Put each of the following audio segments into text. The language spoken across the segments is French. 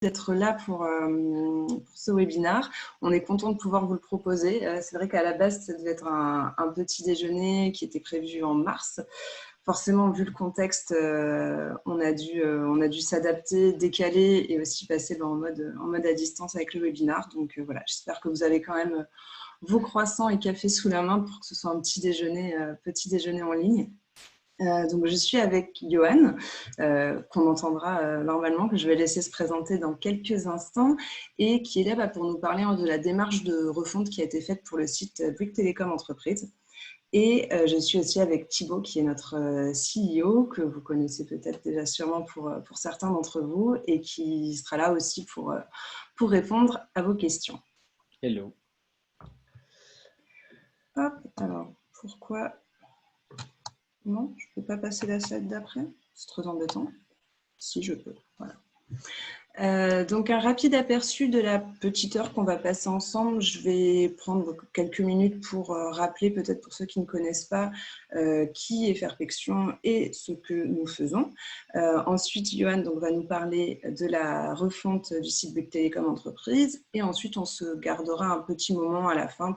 d'être là pour ce webinaire. On est content de pouvoir vous le proposer. C'est vrai qu'à la base, ça devait être un petit déjeuner qui était prévu en mars. Forcément, vu le contexte, on a dû s'adapter, décaler et aussi passer en mode à distance avec le webinaire. Donc voilà, j'espère que vous avez quand même vos croissants et cafés sous la main pour que ce soit un petit déjeuner en ligne. Donc, je suis avec Johan, qu'on entendra normalement, que je vais laisser se présenter dans quelques instants, et qui est là pour nous parler de la démarche de refonte qui a été faite pour le site Bouygues Telecom Entreprise. Et je suis aussi avec Thibaut, qui est notre CEO, que vous connaissez peut-être déjà sûrement pour certains d'entre vous, et qui sera là aussi pour répondre à vos questions. Hello. Hop, alors, pourquoi... Non, je ne peux pas passer la slide d'après. C'est trop embêtant. Si, je peux. Voilà. Donc, un rapide aperçu de la petite heure qu'on va passer ensemble. Je vais prendre quelques minutes pour rappeler, peut-être pour ceux qui ne connaissent pas, qui est Fairpection et ce que nous faisons. Ensuite, Johan va nous parler de la refonte du site Bouygues Telecom Entreprise. Et ensuite, on se gardera un petit moment à la fin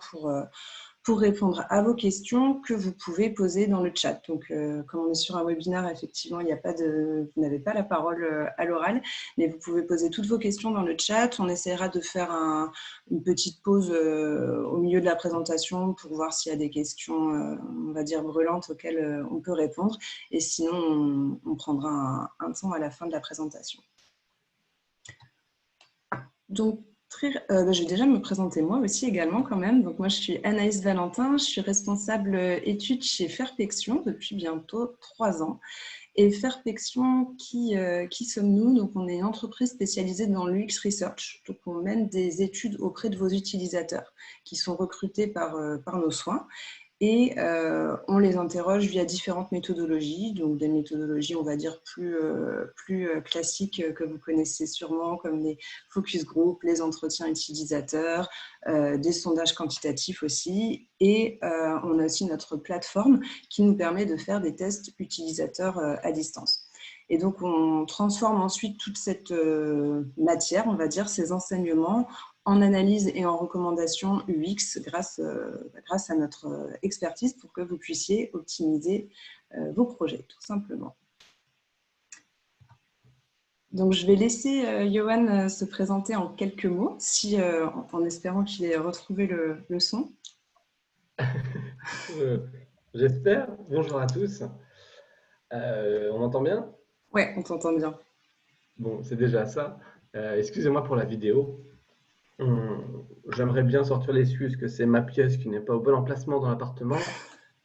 pour répondre à vos questions que vous pouvez poser dans le chat. Donc, comme on est sur un webinaire, effectivement, vous n'avez pas la parole à l'oral, mais vous pouvez poser toutes vos questions dans le chat. On essaiera de faire une petite pause au milieu de la présentation pour voir s'il y a des questions, on va dire, brûlantes auxquelles on peut répondre. Et sinon, on prendra un temps à la fin de la présentation. Donc, je vais déjà me présenter moi aussi également quand même. Donc moi, je suis Anaïs Valentin, je suis responsable études chez Fairpection depuis bientôt 3 ans. Et Fairpection, qui sommes-nous? Donc on est une entreprise spécialisée dans l'UX Research. Donc on mène des études auprès de vos utilisateurs qui sont recrutés par nos soins. Et on les interroge via différentes méthodologies, donc des méthodologies, on va dire, plus classiques que vous connaissez sûrement, comme les focus group, les entretiens utilisateurs, des sondages quantitatifs aussi. Et on a aussi notre plateforme qui nous permet de faire des tests utilisateurs à distance. Et donc, on transforme ensuite toute cette matière, on va dire, ces enseignements, en analyse et en recommandation UX grâce à notre expertise pour que vous puissiez optimiser vos projets, tout simplement. Donc, je vais laisser Johan se présenter en quelques mots, en espérant qu'il ait retrouvé le son. J'espère. Bonjour à tous. On m'entend bien? Ouais, on t'entend bien. Bon, c'est déjà ça. Excusez-moi pour la vidéo. J'aimerais bien sortir l'excuse que c'est ma pièce qui n'est pas au bon emplacement dans l'appartement,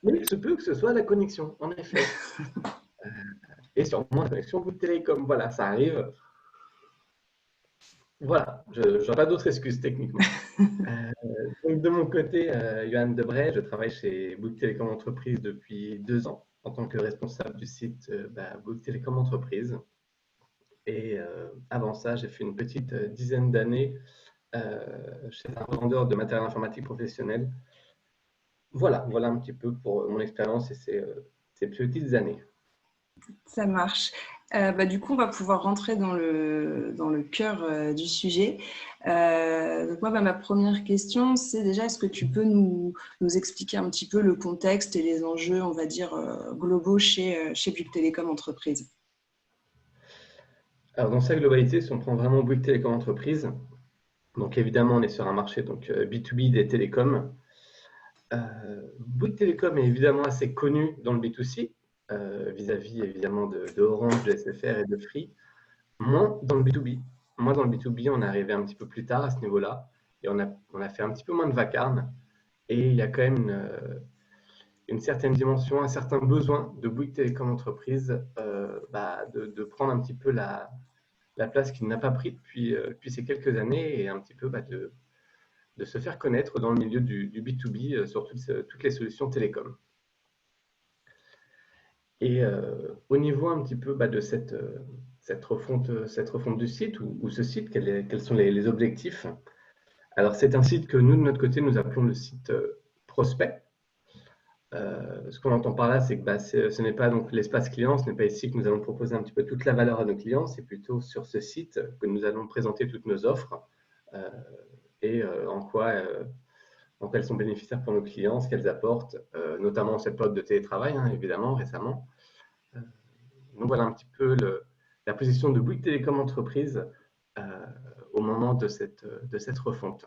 mais il se peut que ce soit la connexion, en effet. Et sûrement la connexion Bouygues Télécom. Voilà, ça arrive. Voilà, je n'ai pas d'autres excuses techniquement. Donc de mon côté, Johan Debray, je travaille chez Bouygues Télécom Entreprise depuis 2 ans en tant que responsable du site Bouygues Télécom Entreprise. Et avant ça, j'ai fait une petite dizaine d'années chez un revendeur de matériel informatique professionnel. Voilà un petit peu pour mon expérience et ces petites années. Ça marche. Du coup, on va pouvoir rentrer dans le cœur du sujet. Donc moi, ma première question, c'est déjà, est-ce que tu peux nous expliquer un petit peu le contexte et les enjeux, on va dire, globaux chez Bouygues Télécom Entreprise? Alors dans sa globalité, si on prend vraiment Bouygues Télécom Entreprise, donc évidemment, on est sur un marché donc, B2B des télécoms. Bouygues Télécom est évidemment assez connu dans le B2C, vis-à-vis évidemment de Orange, de SFR et de Free. Moins dans le B2B. Moi, dans le B2B, on est arrivé un petit peu plus tard à ce niveau-là et on a fait un petit peu moins de vacarme. Et il y a quand même une certaine dimension, un certain besoin de Bouygues Télécom Entreprise de prendre un petit peu la place qu'il n'a pas pris depuis ces quelques années et un petit peu de se faire connaître dans le milieu du B2B sur toutes les solutions télécom. Et au niveau un petit peu de cette refonte du site ou ce site, quels sont les objectifs? Alors, c'est un site que nous, de notre côté, nous appelons le site prospect. Ce qu'on entend par là, c'est que ce n'est pas donc l'espace client, ce n'est pas ici que nous allons proposer un petit peu toute la valeur à nos clients, c'est plutôt sur ce site que nous allons présenter toutes nos offres euh, et en quoi elles sont bénéficiaires pour nos clients, ce qu'elles apportent, notamment cette période de télétravail, hein, évidemment, récemment. Euh, donc voilà un petit peu la position de Bouygues Télécom Entreprise euh, au moment de cette refonte.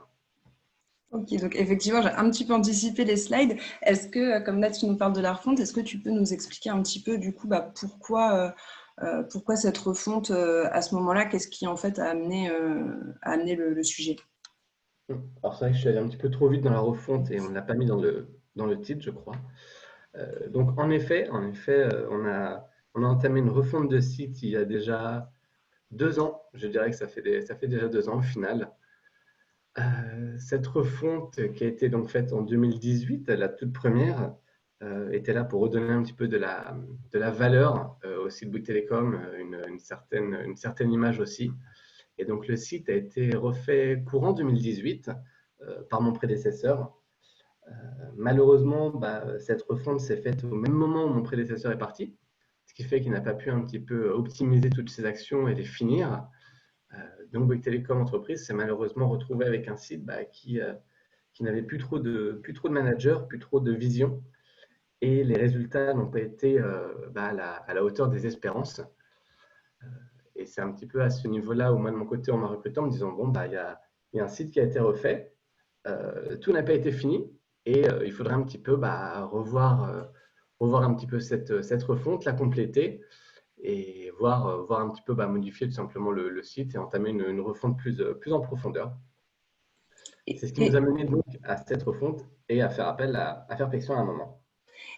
Ok, donc effectivement, j'ai un petit peu anticipé les slides. Est-ce que, comme là tu nous parles de la refonte, est-ce que tu peux nous expliquer un petit peu du coup pourquoi cette refonte à ce moment-là, qu'est-ce qui en fait a amené le sujet? Alors c'est vrai que je suis allé un petit peu trop vite dans la refonte et on ne l'a pas mis dans le titre, je crois. Donc on a entamé une refonte de site il y a déjà 2 ans. Je dirais que ça fait déjà 2 ans au final. Cette refonte qui a été donc faite en 2018, la toute première, était là pour redonner un petit peu de la valeur au site Bouygues Télécom, une certaine image aussi. Et donc le site a été refait courant 2018 par mon prédécesseur. Malheureusement, cette refonte s'est faite au même moment où mon prédécesseur est parti, ce qui fait qu'il n'a pas pu un petit peu optimiser toutes ses actions et les finir. Euh, donc Bouygues Télécom Entreprise s'est malheureusement retrouvé avec un site qui n'avait plus trop de managers, plus trop de vision, et les résultats n'ont pas été à la hauteur des espérances. Et c'est un petit peu à ce niveau-là où moi de mon côté on m'a recruté en me disant bon il y a un site qui a été refait, tout n'a pas été fini et il faudrait un petit peu revoir un petit peu cette refonte, la compléter et voir un petit peu modifier tout simplement le site et entamer une refonte plus en profondeur. Et, C'est ce qui nous a et- mené donc à cette refonte et à faire appel à Perfection à un moment.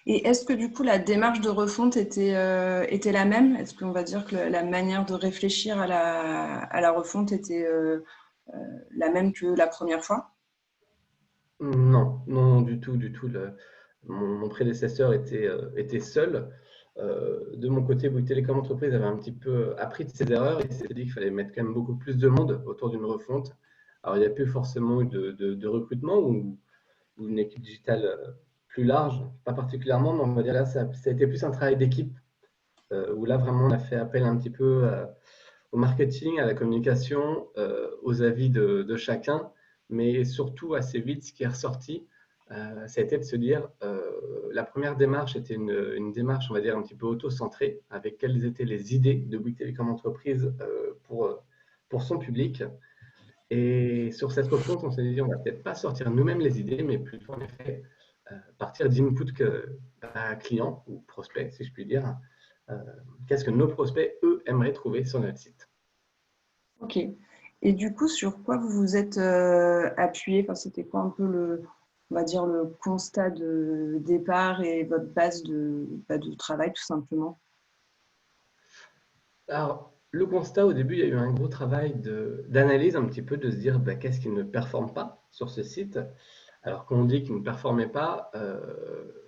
et est-ce que du coup la démarche de refonte était la même? Est-ce qu'on va dire que la manière de réfléchir à la refonte était la même que la première fois? Non, non, du tout, du tout. Mon prédécesseur était seul. De mon côté, Bouygues Télécom Entreprise avait un petit peu appris de ses erreurs. Il s'est dit qu'il fallait mettre quand même beaucoup plus de monde autour d'une refonte. Alors, il n'y a plus forcément eu de recrutement ou une équipe digitale plus large, pas particulièrement, mais on va dire là, ça a été plus un travail d'équipe où là, vraiment, on a fait appel un petit peu au marketing, à la communication, aux avis de chacun, mais surtout assez vite, ce qui est ressorti, ça a été de se dire, la première démarche était une démarche, on va dire, un petit peu auto-centrée, avec quelles étaient les idées de Bouygues Télécom Entreprise pour son public. Et sur cette refonte, on s'est dit, on va peut-être pas sortir nous-mêmes les idées, mais plutôt en effet partir d'input clients ou prospects, si je puis dire. Euh, Qu'est-ce que nos prospects, eux, aimeraient trouver sur notre site? Ok. Et du coup, sur quoi vous vous êtes appuyé? Enfin, c'était quoi un peu on va dire le constat de départ et votre base de travail, tout simplement? Alors, le constat, au début, il y a eu un gros travail d'analyse un petit peu, de se dire qu'est-ce qui ne performe pas sur ce site. Alors, quand on dit qu'il ne performait pas,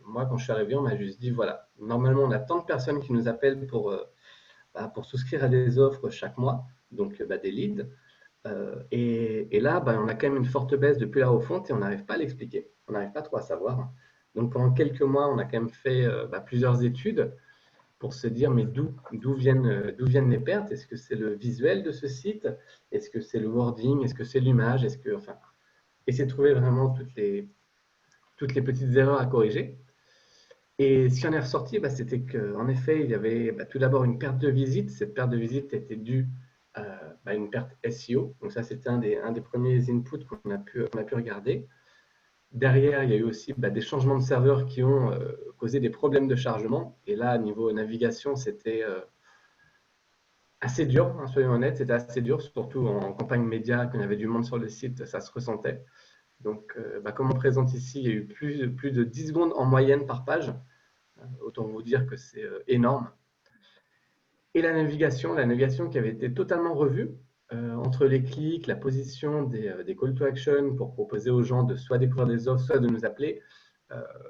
moi, quand je suis arrivé, on m'a juste dit, voilà, normalement, on a tant de personnes qui nous appellent pour souscrire à des offres chaque mois, donc des leads. Et là, on a quand même une forte baisse depuis la refonte et on n'arrive pas à l'expliquer. On n'arrive pas trop à savoir. Donc, pendant quelques mois, on a quand même fait plusieurs études pour se dire mais d'où viennent les pertes? Est-ce que c'est le visuel de ce site? Est-ce que c'est le wording? Est-ce que c'est l'image? Enfin, essayer de trouver vraiment toutes les petites erreurs à corriger. Et ce qui en est ressorti, c'était qu'en effet, il y avait tout d'abord une perte de visite. Cette perte de visite était due à une perte SEO. Donc ça, c'était un des premiers inputs qu'on a pu regarder. Derrière, il y a eu aussi des changements de serveurs qui ont causé des problèmes de chargement. Et là, niveau navigation, c'était assez dur, hein, soyons honnêtes, c'était assez dur, surtout en campagne média, quand il y avait du monde sur le site, ça se ressentait. Donc, comme on présente ici, il y a eu plus de 10 secondes en moyenne par page. Autant vous dire que c'est énorme. Et la navigation qui avait été totalement revue, entre les clics, la position des call to action pour proposer aux gens de soit découvrir des offres, soit de nous appeler,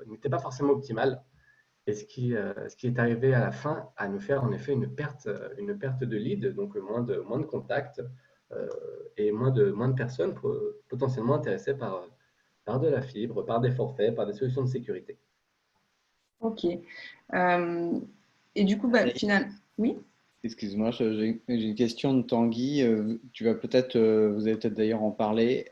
n'était pas forcément optimale. Et ce qui est arrivé à la fin à nous faire en effet une perte de lead, donc moins de contacts et moins de personnes potentiellement intéressées par de la fibre, par des forfaits, par des solutions de sécurité. Ok. Et du coup, bah, Anaïs, finalement, oui. excuse-moi, j'ai une question de Tanguy. Vous allez peut-être d'ailleurs en parler.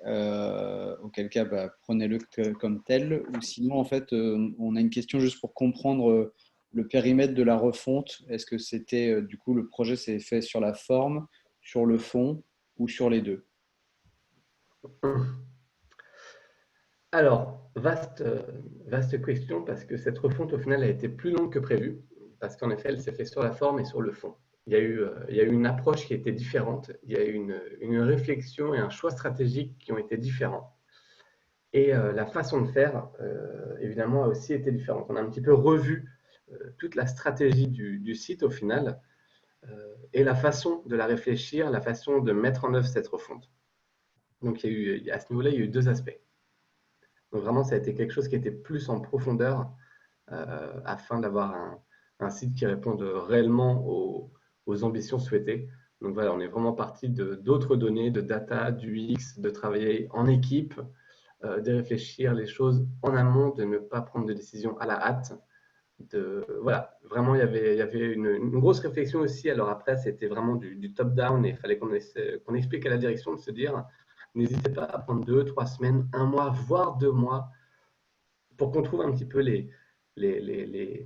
Auquel cas, bah, prenez-le comme tel. Ou sinon, en fait, on a une question juste pour comprendre le périmètre de la refonte. Est-ce que c'était, du coup, le projet s'est fait sur la forme, sur le fond ou sur les deux? Alors, vaste question parce que cette refonte au final a été plus longue que prévu parce qu'en effet, elle s'est faite sur la forme et sur le fond. Il y a eu une approche qui était différente, il y a eu une réflexion et un choix stratégique qui ont été différents. Et la façon de faire, évidemment, a aussi été différente. On a un petit peu revu toute la stratégie du site au final et la façon de la réfléchir, la façon de mettre en œuvre cette refonte. Donc, à ce niveau-là, il y a eu deux aspects. Donc, vraiment, ça a été quelque chose qui était plus en profondeur afin d'avoir un site qui réponde réellement aux ambitions souhaitées. Donc, voilà, on est vraiment parti d'autres données, de data, du UX, de travailler en équipe, de réfléchir les choses en amont, de ne pas prendre de décisions à la hâte. Voilà, vraiment, il y avait une grosse réflexion aussi. Alors après, c'était vraiment du top-down et il fallait qu'on explique à la direction de se dire, n'hésitez pas à prendre 2, 3 semaines, un mois, voire 2 mois, pour qu'on trouve un petit peu les, les, les,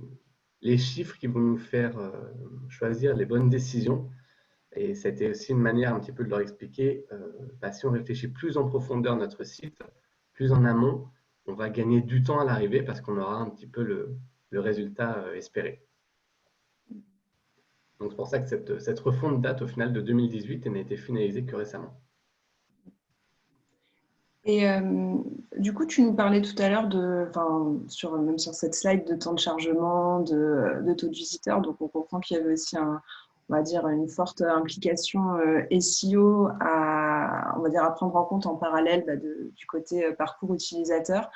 les chiffres qui vont nous faire choisir les bonnes décisions. Et c'était aussi une manière un petit peu de leur expliquer, si on réfléchit plus en profondeur notre site, plus en amont, on va gagner du temps à l'arrivée parce qu'on aura un petit peu le résultat espéré. Donc c'est pour ça que cette refonte date au final de 2018 et n'a été finalisée que récemment. Et du coup, tu nous parlais tout à l'heure même sur cette slide de temps de chargement, de taux de visiteurs. Donc, on comprend qu'il y avait aussi on va dire, une forte implication SEO on va dire, à prendre en compte en parallèle du côté parcours utilisateur.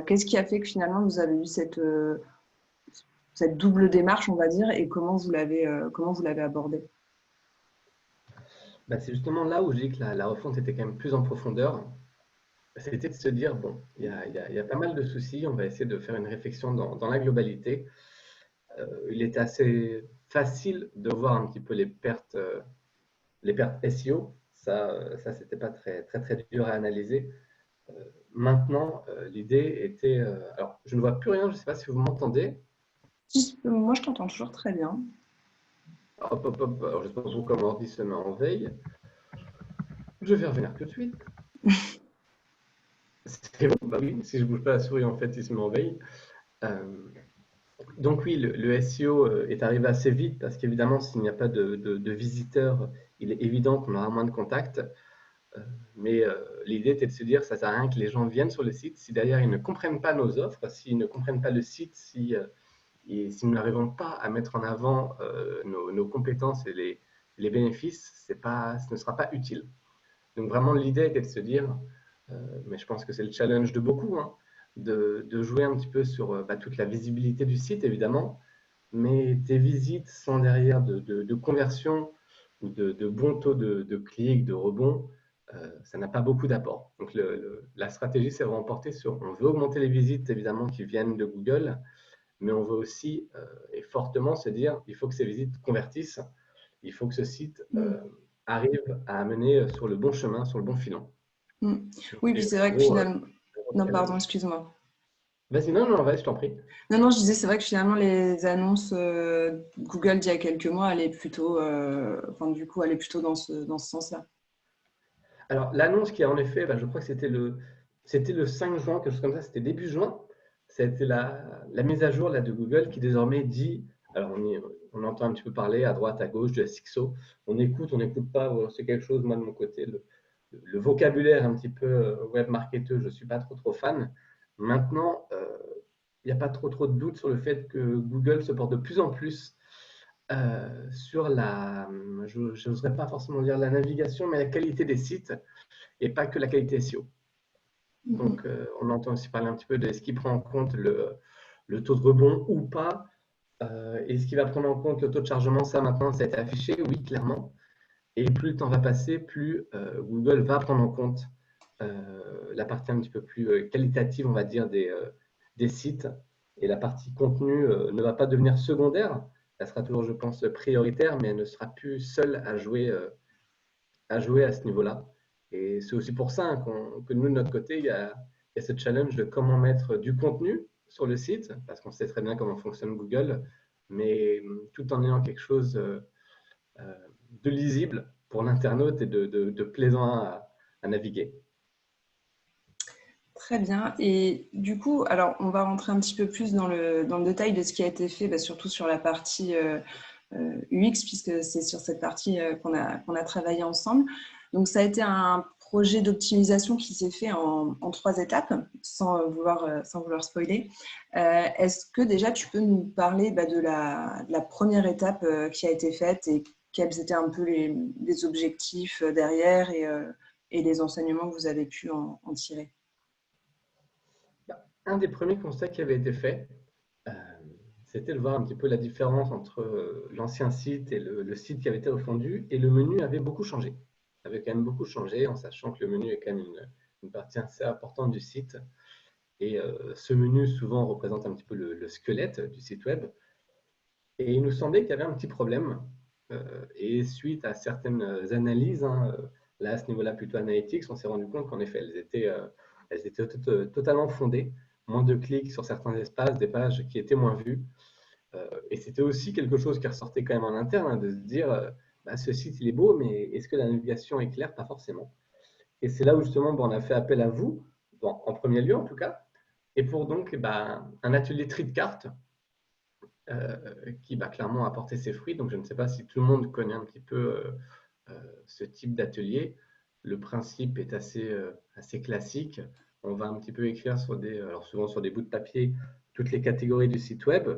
Qu'est-ce qui a fait que finalement vous avez eu cette double démarche, on va dire, et comment vous l'avez abordée? C'est justement là où je dis que la refonte était quand même plus en profondeur. C'était de se dire, bon, il y a pas mal de soucis, on va essayer de faire une réflexion dans la globalité. Il était assez facile de voir un petit peu les pertes SEO. Ça c'était pas très dur à analyser. Maintenant, l'idée était. Alors, je ne vois plus rien, je ne sais pas si vous m'entendez. Moi, je t'entends toujours très bien. Hop, hop, hop. Alors, je ne sais pas pourquoi mon ordi se met en veille. Je vais revenir tout de suite. C'est bon, bah oui, si je ne bouge pas la souris, en fait, il se met en veille. Euh, donc oui, le SEO est arrivé assez vite parce qu'évidemment, s'il n'y a pas de visiteurs, il est évident qu'on aura moins de contacts. Euh, mais l'idée était de se dire, ça ne sert à rien que les gens viennent sur le site si derrière ils ne comprennent pas nos offres, s'ils ne comprennent pas le site, si nous n'arrivons pas à mettre en avant nos compétences et les bénéfices, ce ne sera pas utile. Donc vraiment, l'idée était de se dire, mais je pense que c'est le challenge de beaucoup, hein, de jouer un petit peu sur toute la visibilité du site, évidemment, mais des visites sans derrière de conversion ou de bons taux de clics, de rebond, ça n'a pas beaucoup d'apport. Donc la stratégie, c'est vraiment portée sur, on veut augmenter les visites, évidemment, qui viennent de Google, mais on veut aussi, et fortement, se dire, il faut que ces visites convertissent, il faut que ce site Mm. arrive à amener sur le bon chemin, sur le bon filon. Mm. Donc, Oui, puis c'est c'est vrai que finalement. le gros Non, pardon, challenge. excuse-moi. Vas-y, non, non, vas-y, je t'en prie. Non, non, je disais, c'est vrai que finalement, les annonces Google d'il y a quelques mois allaient plutôt, du coup, allaient plutôt dans ce sens-là. Alors, l'annonce qui a en effet, je crois que c'était le 5 juin, quelque chose comme ça, c'était début juin. C'était la mise à jour là, de Google qui désormais dit, alors on entend un petit peu parler à droite, à gauche du SXO, on n'écoute pas, voilà, c'est quelque chose, moi de mon côté, le vocabulaire un petit peu web marketeur, je ne suis pas trop fan. Maintenant, il n'y a pas trop de doute sur le fait que Google se porte de plus en plus sur je n'oserais pas forcément dire la navigation, mais la qualité des sites et pas que la qualité SEO. Mhm. Donc, on entend aussi parler un petit peu de ce qui prend en compte le taux de rebond ou pas. Et ce qui va prendre en compte le taux de chargement, ça maintenant, ça a été affiché, oui, clairement. Et plus le temps va passer, plus Google va prendre en compte la partie un petit peu plus qualitative, on va dire, des sites. Et la partie contenu ne va pas devenir secondaire. Elle sera toujours, je pense, prioritaire, mais elle ne sera plus seule à jouer à ce niveau-là. Et c'est aussi pour ça que nous, de notre côté, il y a ce challenge de comment mettre du contenu sur le site, parce qu'on sait très bien comment fonctionne Google, mais tout en ayant quelque chose de lisible pour l'internaute et de plaisant à naviguer. Très bien. Et du coup, alors on va rentrer un petit peu plus dans le détail de ce qui a été fait, bah, surtout sur la partie UX, puisque c'est sur cette partie qu'on a travaillé ensemble. Donc ça a été un projet d'optimisation qui s'est fait en 3 étapes, sans vouloir spoiler. Est-ce que déjà tu peux nous parler de la première étape qui a été faite et quels étaient un peu les objectifs derrière et les enseignements que vous avez pu en tirer? Un des premiers constats qui avait été fait, euh, c'était de voir un petit peu la différence entre l'ancien site et le site qui avait été refondu, et le menu avait beaucoup changé. Ça avait quand même beaucoup changé, en sachant que le menu est quand même une partie assez importante du site. Et ce menu, souvent, représente un petit peu le squelette du site web. Et il nous semblait qu'il y avait un petit problème. Et suite à certaines analyses, là, à ce niveau-là, plutôt analytics, on s'est rendu compte qu'en effet, elles étaient totalement fondées. Moins de clics sur certains espaces, des pages qui étaient moins vues. Et c'était aussi quelque chose qui ressortait quand même en interne, de se dire, ce site, il est beau, mais est-ce que la navigation est claire? Pas forcément. Et c'est là où justement, on a fait appel à vous, en premier lieu en tout cas, et pour donc un atelier tri de cartes qui va clairement apporter ses fruits. Donc je ne sais pas si tout le monde connaît un petit peu ce type d'atelier. Le principe est assez classique. On va un petit peu écrire alors souvent sur des bouts de papier, toutes les catégories du site web,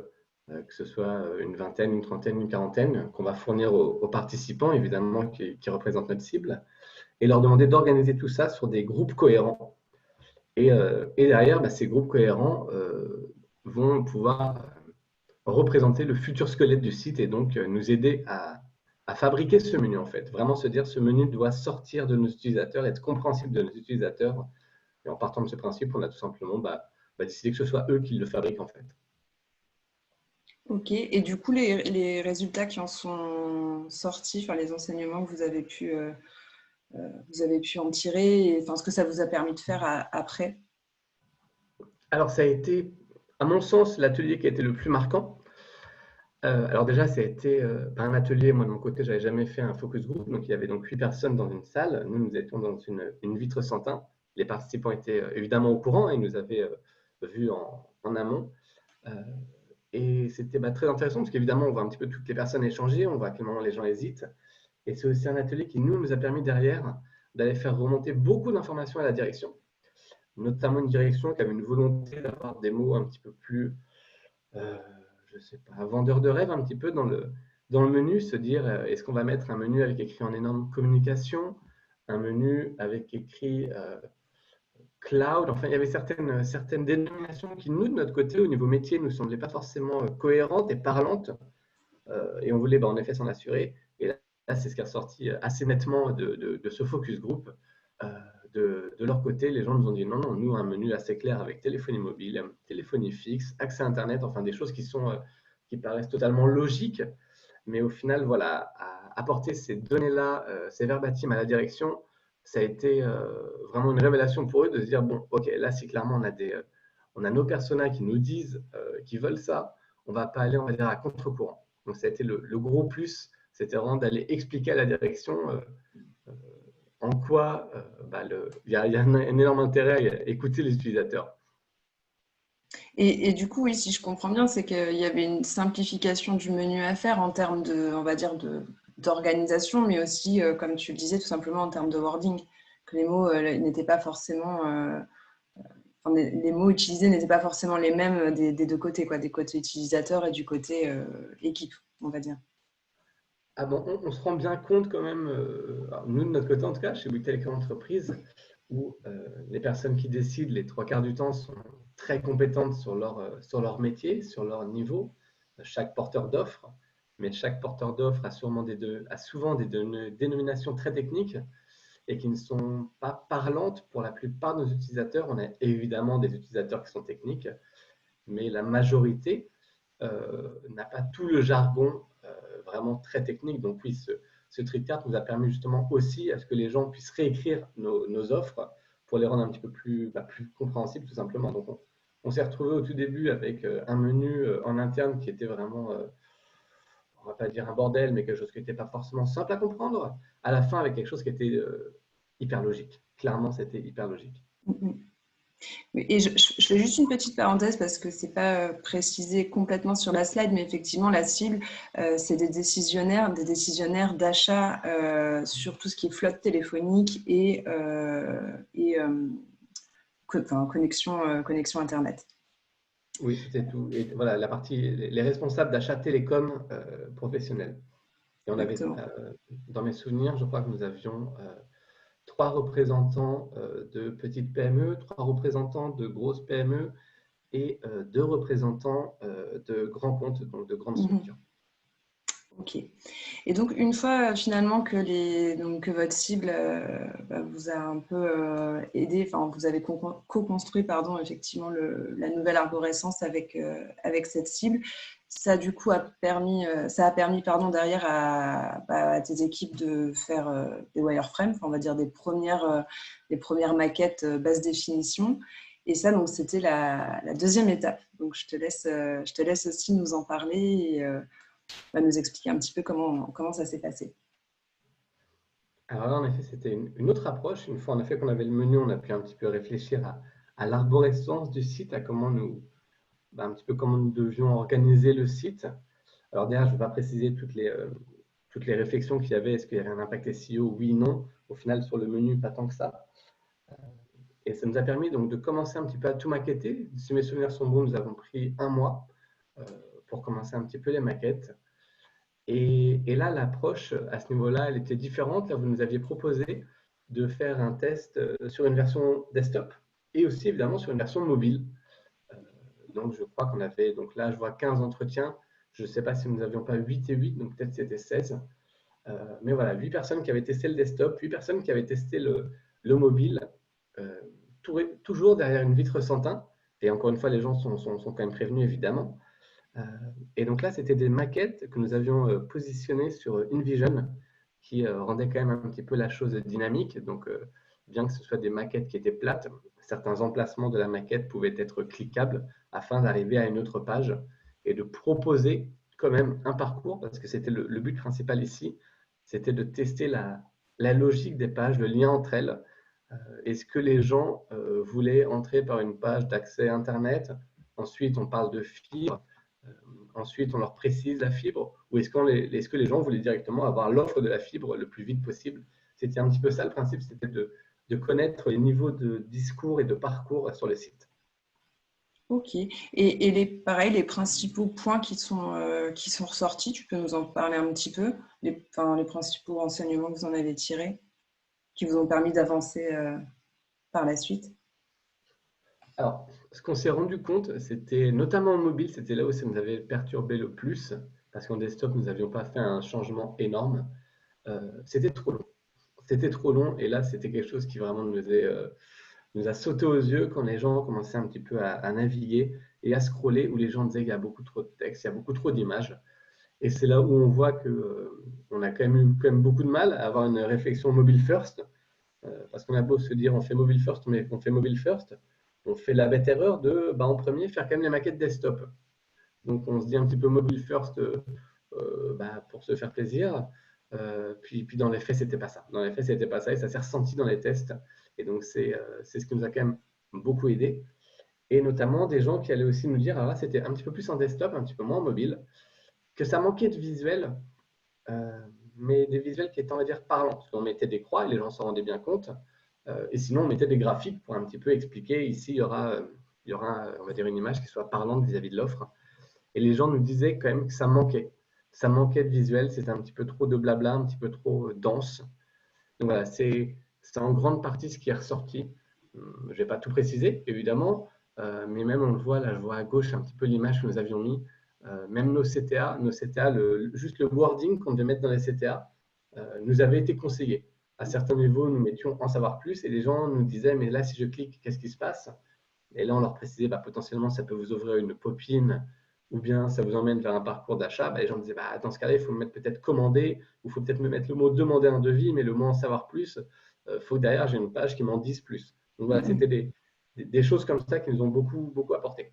que ce soit une vingtaine, une trentaine, une quarantaine, qu'on va fournir aux participants, évidemment, qui représentent notre cible, et leur demander d'organiser tout ça sur des groupes cohérents. Et derrière, ces groupes cohérents vont pouvoir représenter le futur squelette du site et donc nous aider à fabriquer ce menu en fait. Vraiment se dire ce menu doit sortir de nos utilisateurs, être compréhensible de nos utilisateurs. Et en partant de ce principe, on a tout simplement décidé que ce soit eux qui le fabriquent en fait. Ok, et du coup, les résultats qui en sont sortis, enfin les enseignements que vous avez pu en tirer, et, enfin, ce que ça vous a permis de faire après? Alors ça a été, à mon sens, l'atelier qui a été le plus marquant. Alors déjà, ça a été un atelier. Moi, de mon côté, je n'avais jamais fait un focus group. Donc, il y avait donc 8 personnes dans une salle. Nous étions dans une vitre sans teint. Les participants étaient évidemment au courant et nous avaient vus en amont. Et c'était très intéressant parce qu'évidemment, on voit un petit peu toutes les personnes échanger. On voit à quel moment les gens hésitent. Et c'est aussi un atelier qui, nous a permis derrière d'aller faire remonter beaucoup d'informations à la direction. Notamment une direction qui avait une volonté d'avoir des mots un petit peu plus... je sais pas, un vendeur de rêve un petit peu dans le menu, se dire est-ce qu'on va mettre un menu avec écrit en énorme communication, un menu avec écrit cloud, enfin il y avait certaines dénominations qui nous de notre côté au niveau métier nous semblaient pas forcément cohérentes et parlantes et on voulait en effet s'en assurer et là c'est ce qui est ressorti assez nettement de ce focus group. De leur côté, les gens nous ont dit non, nous, un menu assez clair avec téléphonie mobile, téléphonie fixe, accès à Internet, enfin des choses qui paraissent totalement logiques, mais au final, voilà, apporter ces données-là, ces verbatims à la direction, ça a été vraiment une révélation pour eux de se dire bon, ok, là, si clairement on a nos personas qui nous disent qu'ils veulent ça, on va pas aller, on va dire, à contre-courant. Donc, ça a été le gros plus, c'était vraiment d'aller expliquer à la direction en quoi il y a un énorme intérêt à écouter les utilisateurs. Et du coup, oui, si je comprends bien, c'est qu'il y avait une simplification du menu à faire en termes on va dire, d'organisation, mais aussi, comme tu le disais, tout simplement en termes de wording, que les mots n'étaient pas forcément, enfin, les mots utilisés n'étaient pas forcément les mêmes des deux côtés, quoi, des côtés utilisateurs et du côté équipe, on va dire. Ah bon, on se rend bien compte quand même, nous de notre côté en tout cas, chez Bouygues Telecom Entreprise, où les personnes qui décident les 3 quarts du temps sont très compétentes sur leur métier, sur leur niveau, chaque porteur d'offres, mais chaque porteur d'offres a souvent des dénominations très techniques et qui ne sont pas parlantes pour la plupart de nos utilisateurs. On a évidemment des utilisateurs qui sont techniques mais la majorité n'a pas tout le jargon vraiment très technique. Donc oui, ce trait de carte nous a permis justement aussi à ce que les gens puissent réécrire nos offres pour les rendre un petit peu plus compréhensibles tout simplement. Donc on s'est retrouvé au tout début avec un menu en interne qui était vraiment, on va pas dire un bordel, mais quelque chose qui n'était pas forcément simple à comprendre. À la fin, avec quelque chose qui était hyper logique. Clairement, c'était hyper logique. Et je fais juste une petite parenthèse parce que c'est pas précisé complètement sur la slide, mais effectivement, la cible, c'est des décisionnaires d'achat sur tout ce qui est flotte téléphonique et connexion Internet. Oui, c'était tout. Et voilà, la partie, les responsables d'achat télécom professionnels. Et on avait, dans mes souvenirs, je crois que nous avions 3 représentants de petites PME, 3 représentants de grosses PME et 2 représentants de grands comptes, donc de grandes structures. Ok. Et donc, une fois finalement que votre cible vous a un peu aidé, enfin, vous avez co-construit, effectivement, la nouvelle arborescence avec cette cible, ça du coup a permis derrière à tes équipes de faire des wireframes, on va dire des premières maquettes basse définition. Et ça, donc, c'était la deuxième étape. Donc, je te laisse aussi nous en parler et va nous expliquer un petit peu comment ça s'est passé. Alors là, en effet, c'était une autre approche. Une fois en effet qu'on avait le menu, on a pu un petit peu réfléchir à l'arborescence du site, à comment un petit peu comment nous devions organiser le site. Alors derrière, je ne vais pas préciser toutes les réflexions qu'il y avait. Est-ce qu'il y avait un impact SEO? Oui, non. Au final, sur le menu, pas tant que ça. Et ça nous a permis donc de commencer un petit peu à tout maqueter. Si mes souvenirs sont bons, nous avons pris 1 mois pour commencer un petit peu les maquettes. Et là, l'approche à ce niveau-là, elle était différente. Là, vous nous aviez proposé de faire un test sur une version desktop et aussi évidemment sur une version mobile. Donc, je crois qu'on avait, donc là, je vois 15 entretiens. Je ne sais pas si nous n'avions pas 8 et 8, donc peut-être c'était 16. Mais voilà, 8 personnes qui avaient testé le desktop, 8 personnes qui avaient testé le mobile, toujours derrière une vitre sans teint. Et encore une fois, les gens sont quand même prévenus, évidemment. Et donc là, c'était des maquettes que nous avions positionnées sur InVision, qui rendait quand même un petit peu la chose dynamique. Donc, bien que ce soit des maquettes qui étaient plates, certains emplacements de la maquette pouvaient être cliquables afin d'arriver à une autre page et de proposer quand même un parcours, parce que c'était le but principal ici, c'était de tester la logique des pages, le lien entre elles. Est-ce que les gens voulaient entrer par une page d'accès Internet? Ensuite, on parle de fibre. Ensuite, on leur précise la fibre. Ou est-ce que les gens voulaient directement avoir l'offre de la fibre le plus vite possible? C'était un petit peu ça le principe, c'était de connaître les niveaux de discours et de parcours sur le site. Ok. Et pareil, les principaux points qui sont ressortis, tu peux nous en parler un petit peu? Les principaux renseignements que vous en avez tirés, qui vous ont permis d'avancer par la suite? Alors, ce qu'on s'est rendu compte, c'était notamment en mobile, c'était là où ça nous avait perturbé le plus, parce qu'en desktop, nous n'avions pas fait un changement énorme. C'était trop long. C'était trop long, et là, c'était quelque chose qui vraiment nous a sauté aux yeux quand les gens commençaient un petit peu à naviguer et à scroller, où les gens disaient qu'il y a beaucoup trop de texte, il y a beaucoup trop d'images. Et c'est là où on voit qu'on a quand même eu beaucoup de mal à avoir une réflexion mobile first, parce qu'on a beau se dire on fait mobile first, mais on fait mobile first, on fait la bête erreur de, en premier, faire quand même les maquettes desktop. Donc on se dit un petit peu mobile first pour se faire plaisir. Puis dans les faits, c'était pas ça. Dans les faits, c'était pas ça et ça s'est ressenti dans les tests. Et donc c'est ce qui nous a quand même beaucoup aidé. Et notamment des gens qui allaient aussi nous dire, alors là, c'était un petit peu plus en desktop, un petit peu moins en mobile, que ça manquait de visuels, mais des visuels qui étaient, on va dire, parlants. Parce qu'on mettait des croix et les gens s'en rendaient bien compte. Et sinon, on mettait des graphiques pour un petit peu expliquer. Ici, il y aura on va dire, une image qui soit parlante vis-à-vis de l'offre. Et les gens nous disaient quand même que ça manquait. Ça manquait de visuel, c'était un petit peu trop de blabla, un petit peu trop dense. Donc voilà, c'est en grande partie ce qui est ressorti. Je ne vais pas tout préciser, évidemment, mais même on le voit, là je vois à gauche un petit peu l'image que nous avions mis. Même nos CTA, juste le wording qu'on devait mettre dans les CTA, nous avait été conseillé. À certains niveaux, nous mettions en savoir plus et les gens nous disaient, mais là si je clique, qu'est-ce qui se passe? Et là, on leur précisait, potentiellement, ça peut vous ouvrir une pop-in ou bien ça vous emmène vers un parcours d'achat. Les gens disaient, dans ce cas-là, il faut me mettre peut-être commander, ou il faut peut-être me mettre le mot demander un devis, mais le mot en savoir plus, il faut que derrière, j'ai une page qui m'en dise plus. Donc voilà, c'était des choses comme ça qui nous ont beaucoup, beaucoup apporté.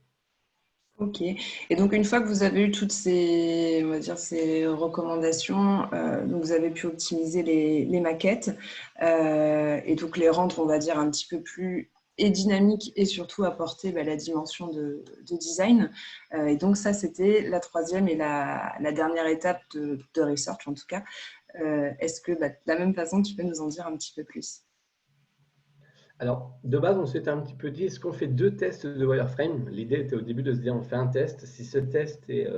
Ok. Et donc, une fois que vous avez eu toutes ces, on va dire, ces recommandations, donc vous avez pu optimiser les maquettes et donc les rendre, on va dire, un petit peu plus dynamiques et surtout apporter la dimension de design. Et donc, ça, c'était la troisième et la dernière étape de research, en tout cas. Est-ce que, de la même façon, tu peux nous en dire un petit peu plus? Alors, de base, on s'était un petit peu dit, est-ce qu'on fait 2 tests de wireframe? L'idée était au début de se dire, on fait un test. Si ce test est,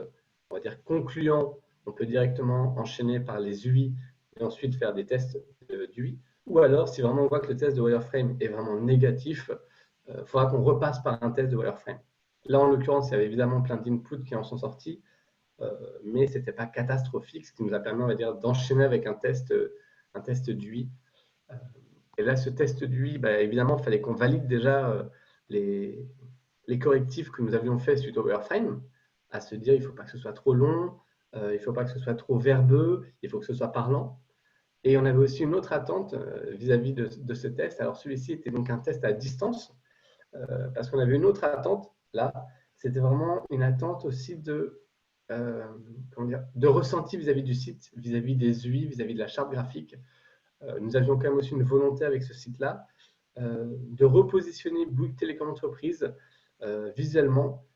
on va dire, concluant, on peut directement enchaîner par les UI et ensuite faire des tests d'UI. Ou alors, si vraiment on voit que le test de wireframe est vraiment négatif, il faudra qu'on repasse par un test de wireframe. Là, en l'occurrence, il y avait évidemment plein d'inputs qui en sont sortis, mais ce n'était pas catastrophique, ce qui nous a permis, on va dire, d'enchaîner avec un test d'UI. Et là, ce test d'UI, évidemment, il fallait qu'on valide déjà les, les correctifs que nous avions faits suite au wireframe, à se dire il ne faut pas que ce soit trop long, il ne faut pas que ce soit trop verbeux, il faut que ce soit parlant. Et on avait aussi une autre attente vis-à-vis de ce test. Alors celui-ci était donc un test à distance, parce qu'on avait une autre attente là, c'était vraiment une attente aussi comment dire, de ressenti vis-à-vis du site, vis-à-vis des UI, vis-à-vis de la charte graphique. Nous avions quand même aussi une volonté avec ce site-là de repositionner Bouygues Télécom Entreprise visuellement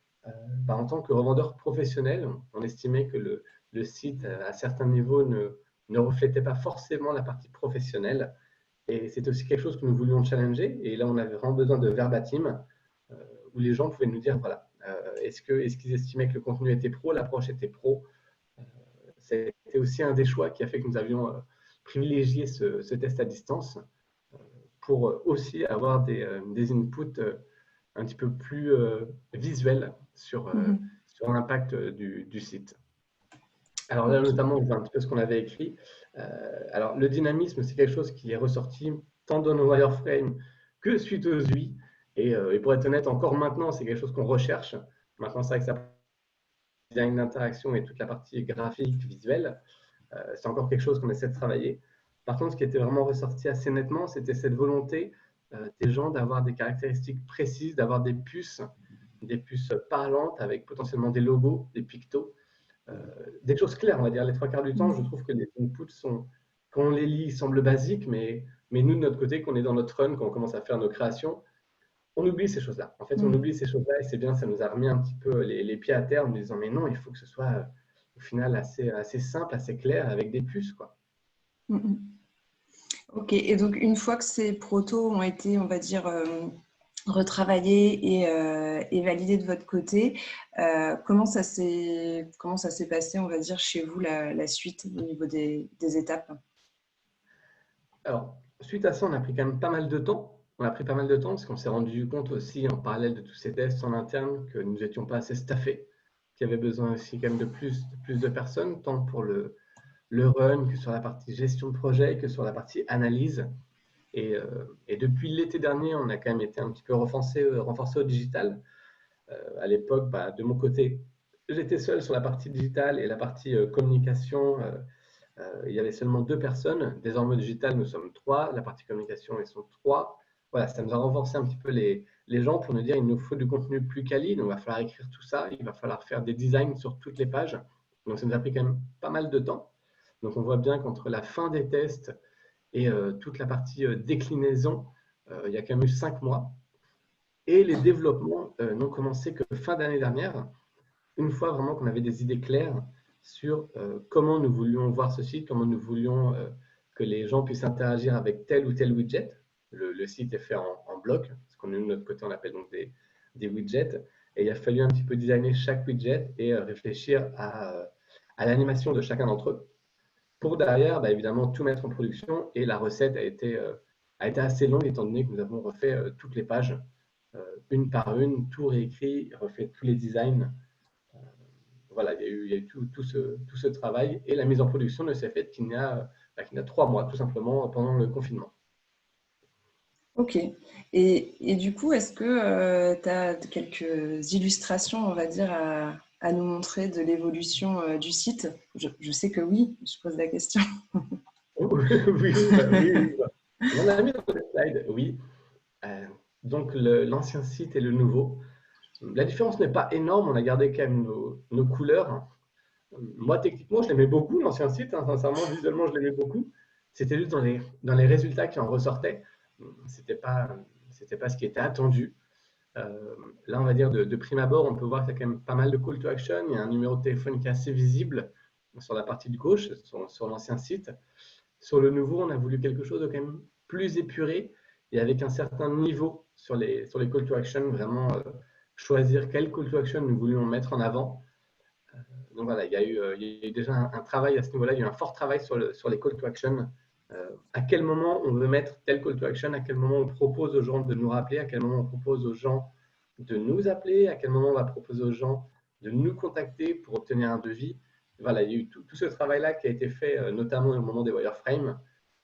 en tant que revendeur professionnel. On estimait que le site, à certains niveaux, ne reflétait pas forcément la partie professionnelle. Et c'est aussi quelque chose que nous voulions challenger. Et là, on avait vraiment besoin de verbatim euh, où les gens pouvaient nous dire, voilà, est-ce qu'ils estimaient que le contenu était pro, l'approche était pro. C'était aussi un des choix qui a fait que nous avions privilégié ce test à distance pour aussi avoir des inputs un petit peu plus visuels sur l'impact du site. Alors là, Ok. notamment, on voit un petit peu ce qu'on avait écrit. Alors, le dynamisme, c'est quelque chose qui est ressorti tant dans nos wireframes que suite aux UI. Et pour être honnête, encore maintenant, c'est quelque chose qu'on recherche. Maintenant, c'est vrai que ça design d'interaction et toute la partie graphique, visuelle, c'est encore quelque chose qu'on essaie de travailler. Par contre, ce qui était vraiment ressorti assez nettement, c'était cette volonté des gens d'avoir des caractéristiques précises, d'avoir des puces parlantes avec potentiellement des logos, des pictos, des choses claires, on va dire. Les 3 quarts du temps, je trouve que les inputs sont, quand on les lit, ils semblent basiques, mais nous, de notre côté, qu'on est dans notre run, quand on commence à faire nos créations, on oublie ces choses-là. En fait, on oublie ces choses-là et c'est bien, ça nous a remis un petit peu les pieds à terre en nous disant, mais non, il faut que ce soit au final assez simple, assez clair, avec des puces, quoi. Ok, et donc une fois que ces protos ont été, on va dire, retravaillés et validés de votre côté, comment ça s'est passé, on va dire, chez vous, la suite au niveau des étapes? Alors, suite à ça, on a pris quand même pas mal de temps. On a pris pas mal de temps parce qu'on s'est rendu compte aussi, en parallèle de tous ces tests en interne, que nous n'étions pas assez staffés, qu'il y avait besoin aussi quand même de plus de personnes, tant pour le run que sur la partie gestion de projet, que sur la partie analyse. Et depuis l'été dernier, on a quand même été un petit peu renforcé au digital. À l'époque, de mon côté, j'étais seul sur la partie digitale et la partie communication. Il y avait seulement 2 personnes. Désormais, au digital, nous sommes 3. La partie communication, ils sont 3. Voilà, ça nous a renforcé un petit peu les gens pour nous dire il nous faut du contenu plus quali. Donc, il va falloir écrire tout ça. Il va falloir faire des designs sur toutes les pages. Donc, ça nous a pris quand même pas mal de temps. Donc, on voit bien qu'entre la fin des tests et toute la partie déclinaison, il y a quand même eu 5 mois. Et les développements n'ont commencé que fin d'année dernière, une fois vraiment qu'on avait des idées claires sur comment nous voulions voir ce site, comment nous voulions que les gens puissent interagir avec tel ou tel widget. Le site est fait en bloc, ce qu'on de notre côté, on appelle donc des widgets. Et il a fallu un petit peu designer chaque widget et réfléchir à l'animation de chacun d'entre eux pour derrière, évidemment, tout mettre en production. Et la recette a été assez longue étant donné que nous avons refait toutes les pages, une par une, tout réécrit, refait tous les designs. Voilà, il y a eu tout ce travail et la mise en production ne s'est faite qu'il y a 3 mois, tout simplement, pendant le confinement. Ok. Et du coup, est-ce que tu as quelques illustrations, on va dire, à nous montrer de l'évolution du site? Je sais que oui, je pose la question. Oui, oui. On en a mis dans le slide, oui. Euh, donc l'ancien site et le nouveau. La différence n'est pas énorme, on a gardé quand même nos couleurs. Moi, techniquement, je l'aimais beaucoup, l'ancien site, hein, sincèrement, visuellement, je l'aimais beaucoup. C'était juste dans les résultats qui en ressortaient. C'était pas, c'était pas ce qui était attendu. Euh, Là, on va dire de prime abord, on peut voir qu'il y a quand même pas mal de call to action. Il y a un numéro de téléphone qui est assez visible sur la partie de gauche, sur l'ancien site. Sur le nouveau, on a voulu quelque chose de quand même plus épuré et avec un certain niveau sur les call to action, vraiment choisir quel call to action nous voulions mettre en avant. Donc voilà, il y a eu déjà un travail à ce niveau-là, il y a eu un fort travail sur les call to action. À quel moment on veut mettre tel call to action, à quel moment on propose aux gens de nous rappeler, à quel moment on propose aux gens de nous appeler, à quel moment on va proposer aux gens de nous contacter pour obtenir un devis. Voilà, il y a eu tout ce travail-là qui a été fait, notamment au moment des wireframes,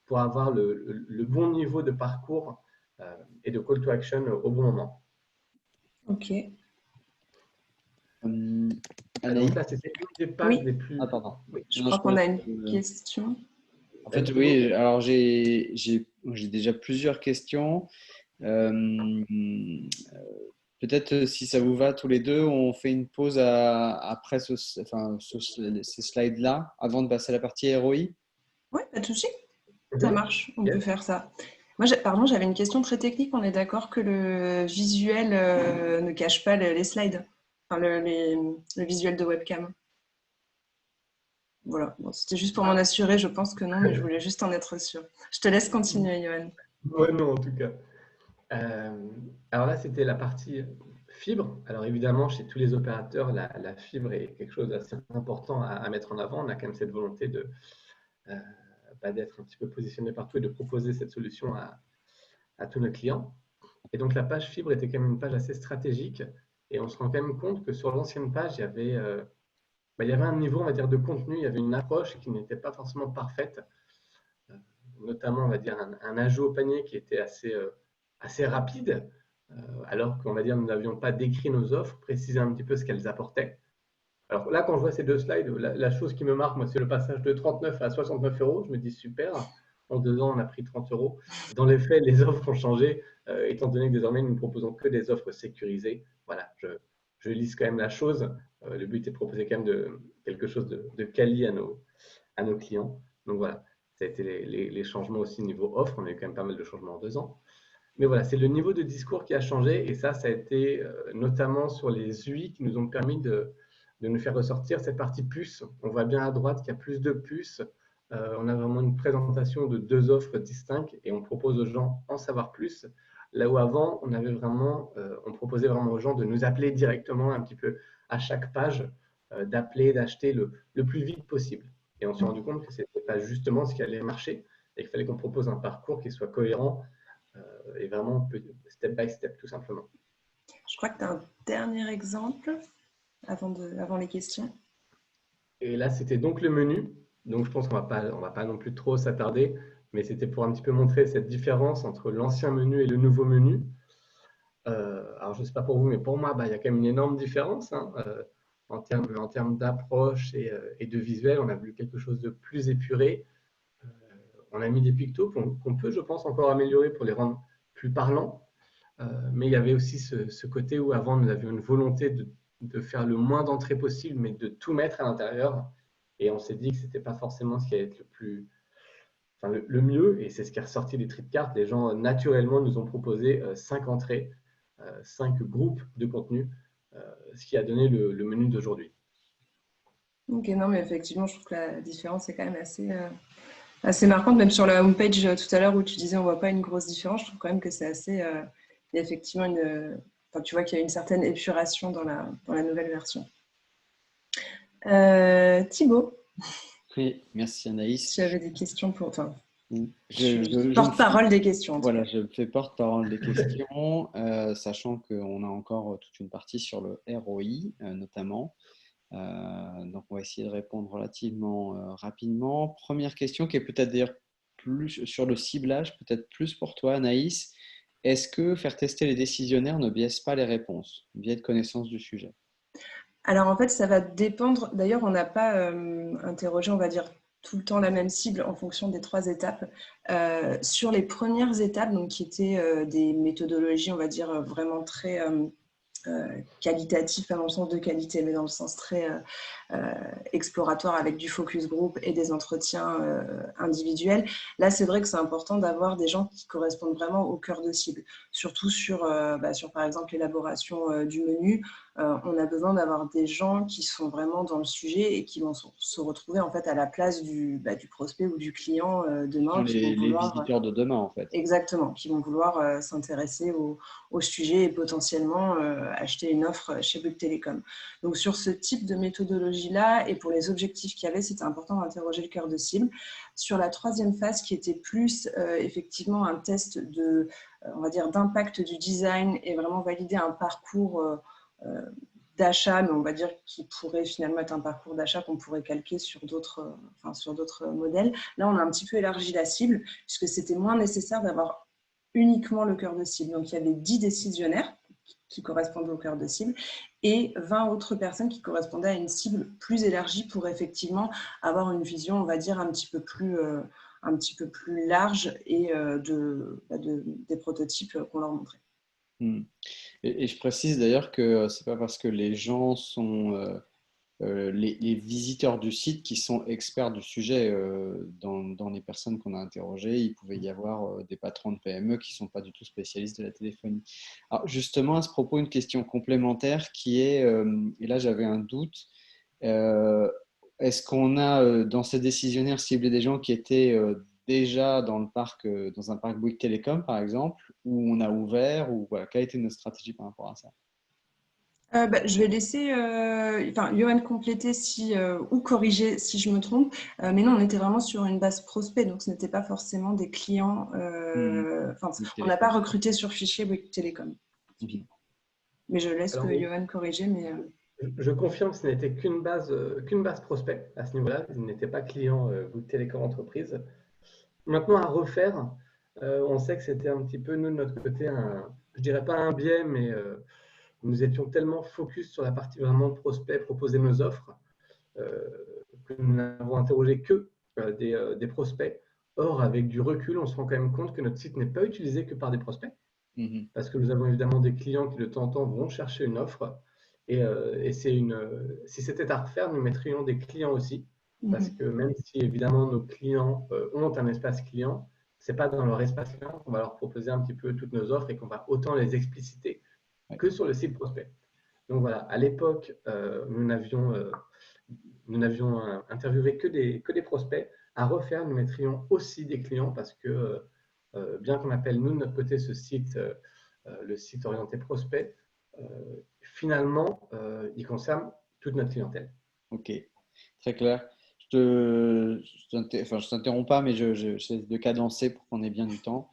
pour avoir le bon niveau de parcours et de call to action au bon moment. Ok. Anaïs, Donc là, c'était une des pages Oui, les plus. ah, pardon. Oui. je Non, crois je qu'on a pense une que- question. En fait, Thibaut. oui, alors j'ai déjà plusieurs questions. Euh, Peut-être si ça vous va tous les deux, on fait une pause après ces slides-là, avant de passer à la partie ROI. Oui, pas de souci. Ça Mhm. marche, on peut Yes. faire ça. Moi, pardon, j'avais une question très technique. On est d'accord que le visuel ne cache pas les slides, enfin le visuel de webcam. Voilà, bon, c'était juste pour m'en assurer. Je pense que non, mais je voulais juste en être sûre. Je te laisse continuer, Johan. Ouais, non, en tout cas. Euh, alors là, c'était la partie fibre. Alors évidemment, chez tous les opérateurs, la fibre est quelque chose d'assez important à mettre en avant. On a quand même cette volonté euh, d'être un petit peu positionné partout et de proposer cette solution à tous nos clients. Et donc la page fibre était quand même une page assez stratégique. Et on se rend quand même compte que sur l'ancienne page, il y avait un niveau, on va dire, de contenu, il y avait une approche qui n'était pas forcément parfaite. Notamment, on va dire, un ajout au panier qui était assez rapide, alors qu'on va dire, nous n'avions pas décrit nos offres, précisé un petit peu ce qu'elles apportaient. Alors là, quand je vois ces deux slides, la chose qui me marque, moi, c'est le passage de 39 à 69 euros. Je me dis super, en 2 ans, on a pris 30 euros. Dans les faits, les offres ont changé, étant donné que désormais, nous ne proposons que des offres sécurisées. Voilà, je lise quand même la chose. Le but est de proposer quand même quelque chose de quali à nos clients. Donc voilà, ça a été les changements aussi niveau offre. On a eu quand même pas mal de changements en 2 ans. Mais voilà, c'est le niveau de discours qui a changé et ça a été notamment sur les UI qui nous ont permis de nous faire ressortir cette partie puce. On voit bien à droite qu'il y a plus de puces. On a vraiment une présentation de 2 offres distinctes et on propose aux gens en savoir plus. Là où avant, on proposait vraiment aux gens de nous appeler directement un petit peu à chaque page, d'appeler, d'acheter le plus vite possible. Et on s'est rendu compte que ce n'était pas justement ce qui allait marcher et qu'il fallait qu'on propose un parcours qui soit cohérent et vraiment step by step, tout simplement. Je crois que tu as un dernier exemple avant les questions. Et là, c'était donc le menu. Donc, je pense qu'on va pas non plus trop s'attarder, mais c'était pour un petit peu montrer cette différence entre l'ancien menu et le nouveau menu. Alors, je ne sais pas pour vous, mais pour moi, il y a quand même une énorme différence hein, en termes d'approche et de visuel. On a voulu quelque chose de plus épuré. On a mis des pictos qu'on peut, je pense, encore améliorer pour les rendre plus parlants. Mais il y avait aussi ce côté où avant, nous avions une volonté de faire le moins d'entrées possible, mais de tout mettre à l'intérieur. Et on s'est dit que ce n'était pas forcément ce qui allait être le mieux. Et c'est ce qui est ressorti des tri de cartes. Les gens, naturellement, nous ont proposé 5 entrées, 5 groupes de contenu, ce qui a donné le menu d'aujourd'hui. Ok, non, mais effectivement, je trouve que la différence est quand même assez marquante. Même sur la homepage tout à l'heure où tu disais on voit pas une grosse différence, je trouve quand même que c'est assez. Il y a effectivement enfin, tu vois qu'il y a une certaine épuration dans la nouvelle version. Thibaut, Oui, merci Anaïs. tu avais des questions pour. Enfin, Je, tu je- je me fais- porte-parole des questions en tout voilà, cas. je me fais porte-parole des questions, sachant qu'on a encore toute une partie sur le ROI, notamment. Donc, on va essayer de répondre relativement rapidement. Première question qui est peut-être d'ailleurs plus sur le ciblage, peut-être plus pour toi, Anaïs. Est-ce que faire tester les décisionnaires ne biaise pas les réponses, biais de connaissance du sujet? Alors en fait, ça va dépendre. D'ailleurs, on n'a pas interrogé, on va dire, tout le temps la même cible en fonction des 3 étapes. Sur les premières étapes, donc, qui étaient des méthodologies, on va dire, vraiment très qualitatives, pas dans le sens de qualité, mais dans le sens très exploratoire avec du focus group et des entretiens individuels. Là, c'est vrai que c'est important d'avoir des gens qui correspondent vraiment au cœur de cible, surtout sur par exemple, l'élaboration du menu. On a besoin d'avoir des gens qui sont vraiment dans le sujet et qui vont se retrouver en fait à la place du prospect ou du client Ce sont demain, qui vont les vouloir visiteurs de demain, en fait. exactement, qui vont vouloir s'intéresser au sujet et potentiellement acheter une offre chez Bouygues Télécom. Donc sur ce type de méthodologie-là et pour les objectifs qu'il y avait, c'était important d'interroger le cœur de cible. Sur la 3e phase, qui était plus effectivement un test de, on va dire, d'impact du design et vraiment valider un parcours d'achat, mais on va dire qui pourrait finalement être un parcours d'achat qu'on pourrait calquer sur d'autres modèles. Là, on a un petit peu élargi la cible, puisque c'était moins nécessaire d'avoir uniquement le cœur de cible. Donc, il y avait 10 décisionnaires qui correspondaient au cœur de cible et 20 autres personnes qui correspondaient à une cible plus élargie pour effectivement avoir une vision, on va dire, un petit peu plus large et des prototypes qu'on leur montrait. Et je précise d'ailleurs que c'est pas parce que les gens sont les visiteurs du site qui sont experts du sujet. Dans les personnes qu'on a interrogées, il pouvait y avoir des patrons de PME qui ne sont pas du tout spécialistes de la téléphonie. Alors justement, à ce propos, une question complémentaire qui est, et là j'avais un doute, est-ce qu'on a dans ces décisionnaires ciblé des gens qui étaient déjà dans le parc, dans un parc Bouygues Télécom par exemple, ou on a ouvert, ou voilà, quelle a été notre stratégie par rapport à ça? Je vais laisser Johan compléter ou corriger si je me trompe. Mais non, on était vraiment sur une base prospect, donc ce n'était pas forcément des clients. Bouygues On n'a pas Télécom. recruté sur fichier Bouygues Télécom. Mais je laisse Alors, Johan corriger. Mais, je confirme que ce n'était qu'une base prospect à ce niveau-là. Ils n'étaient pas clients Bouygues Télécom entreprise. Maintenant, à refaire, on sait que c'était un petit peu, nous, de notre côté, je dirais pas un biais, mais nous étions tellement focus sur la partie vraiment prospect, proposer nos offres, euh, que nous n'avons interrogé que des prospects. Or, avec du recul, on se rend quand même compte que notre site n'est pas utilisé que par des prospects, parce que nous avons évidemment des clients qui de temps en temps vont chercher une offre. Et si c'était à refaire, nous mettrions des clients aussi, parce que même si évidemment nos clients ont un espace client, c'est pas dans leur espace client qu'on va leur proposer un petit peu toutes nos offres et qu'on va autant les expliciter que sur le site prospect. Donc voilà, à l'époque, nous n'avions interviewé que des prospects. À refaire, nous mettrions aussi des clients parce que bien qu'on appelle nous de notre côté ce site le site orienté prospect, finalement, il concerne toute notre clientèle. Ok, très clair. Je t'interromps pas, mais j'essaie de cadencer pour qu'on ait bien du temps.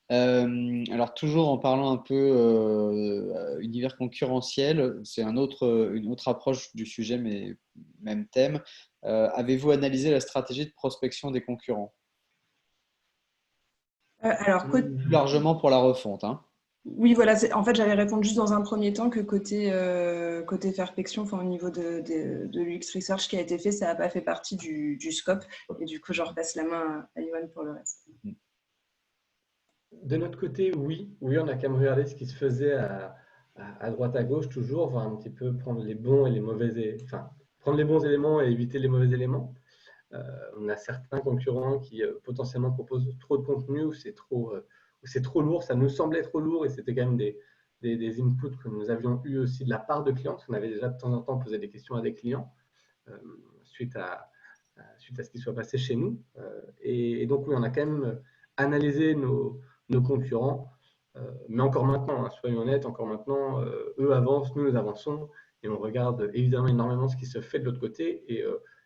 Alors, toujours en parlant un peu univers concurrentiel, c'est une autre approche du sujet, mais même thème. Avez-vous analysé la stratégie de prospection des concurrents? alors, Plus largement pour la refonte, hein. oui, voilà. En fait, j'allais répondre juste dans un premier temps que côté Fairpexion, au niveau de l'UX Research qui a été fait, ça n'a pas fait partie du scope. Et du coup, je repasse la main à Johan pour le reste. De notre côté, oui, on a quand même regardé ce qui se faisait à droite, à gauche, toujours, voir un petit peu prendre les bons et les mauvais, prendre les bons éléments et éviter les mauvais éléments. On a certains concurrents qui potentiellement proposent trop de contenu ou c'est trop lourd. Ça nous semblait trop lourd et c'était quand même des inputs que nous avions eu aussi de la part de clients, parce qu'on avait déjà de temps en temps posé des questions à des clients suite à ce qui soit passé chez nous. Et donc, oui, on a quand même analysé nos concurrents. Mais encore maintenant, soyons honnêtes, encore maintenant, eux avancent, nous avançons et on regarde évidemment énormément ce qui se fait de l'autre côté.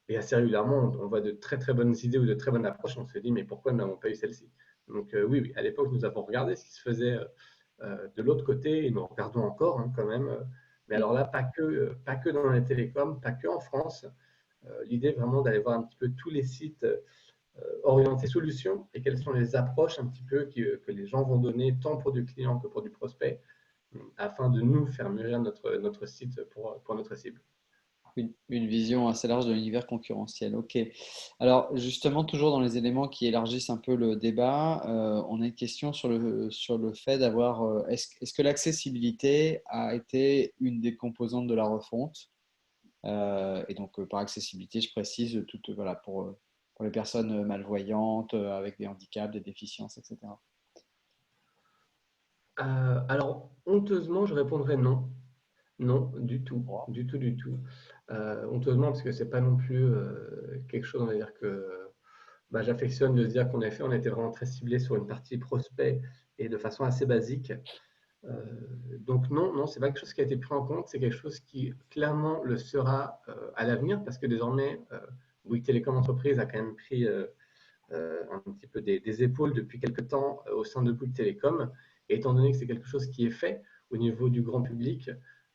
Et assez régulièrement, on voit de très très bonnes idées ou de très bonnes approches. On se dit, mais pourquoi nous n'avons pas eu celle-ci? Donc oui, à l'époque, nous avons regardé ce qui se faisait de l'autre côté et nous regardons encore quand même. Mais alors là, pas que dans les télécoms, pas que en France. L'idée vraiment d'aller voir un petit peu tous les sites orienté solution et quelles sont les approches un petit peu que les gens vont donner tant pour du client que pour du prospect afin de nous faire mûrir notre site pour notre cible. Une vision assez large de l'univers concurrentiel. Ok. Alors justement, toujours dans les éléments qui élargissent un peu le débat, on a une question sur le fait d'avoir, est-ce que l'accessibilité a été une des composantes de la refonte? Et donc par accessibilité, je précise voilà, pour les personnes malvoyantes, avec des handicaps, des déficiences, etc. Alors, honteusement, je répondrais non. Non, du tout, Wow. du tout, du tout. Honteusement, parce que c'est pas non plus quelque chose, on va dire que j'affectionne de se dire qu'on a fait, on était vraiment très ciblé sur une partie prospect et de façon assez basique. Euh, donc non, non, c'est pas quelque chose qui a été pris en compte, c'est quelque chose qui clairement le sera à l'avenir, parce que désormais, Bouygues Télécom Entreprise a quand même pris un petit peu des épaules depuis quelques temps au sein de Bouygues Télécom. Et étant donné que c'est quelque chose qui est fait au niveau du grand public,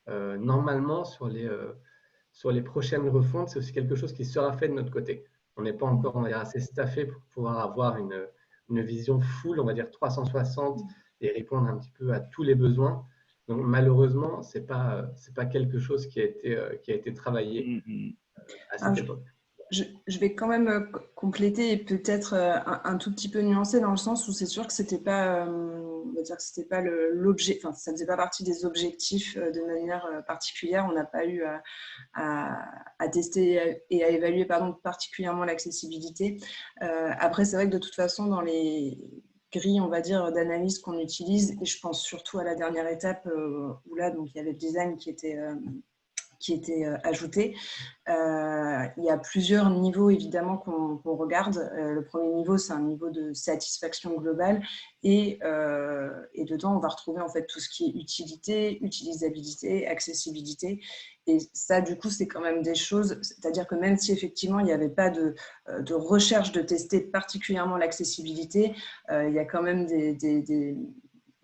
normalement sur les prochaines refontes, c'est aussi quelque chose qui sera fait de notre côté. On n'est pas encore, on va dire, assez staffé pour pouvoir avoir une vision full, on va dire 360 et répondre un petit peu à tous les besoins. Donc malheureusement, c'est pas quelque chose qui a été travaillé à cette Alors, époque. je vais quand même compléter et peut-être un tout petit peu nuancer dans le sens où c'est sûr que c'était pas, on va dire que c'était pas l'objet, enfin ça faisait pas partie des objectifs de manière particulière. On n'a pas eu à tester et à évaluer pardon, particulièrement l'accessibilité. Après, c'est vrai que de toute façon, dans les grilles, on va dire, d'analyse qu'on utilise, et je pense surtout à la dernière étape où là, donc, il y avait le design qui était ajouté. Il y a plusieurs niveaux évidemment qu'on regarde. Le premier niveau, c'est un niveau de satisfaction globale et dedans, on va retrouver en fait tout ce qui est utilité, utilisabilité, accessibilité. Et ça, du coup, c'est quand même des choses, c'est-à-dire que même si effectivement, il n'y avait pas de recherche de tester particulièrement l'accessibilité, il y a quand même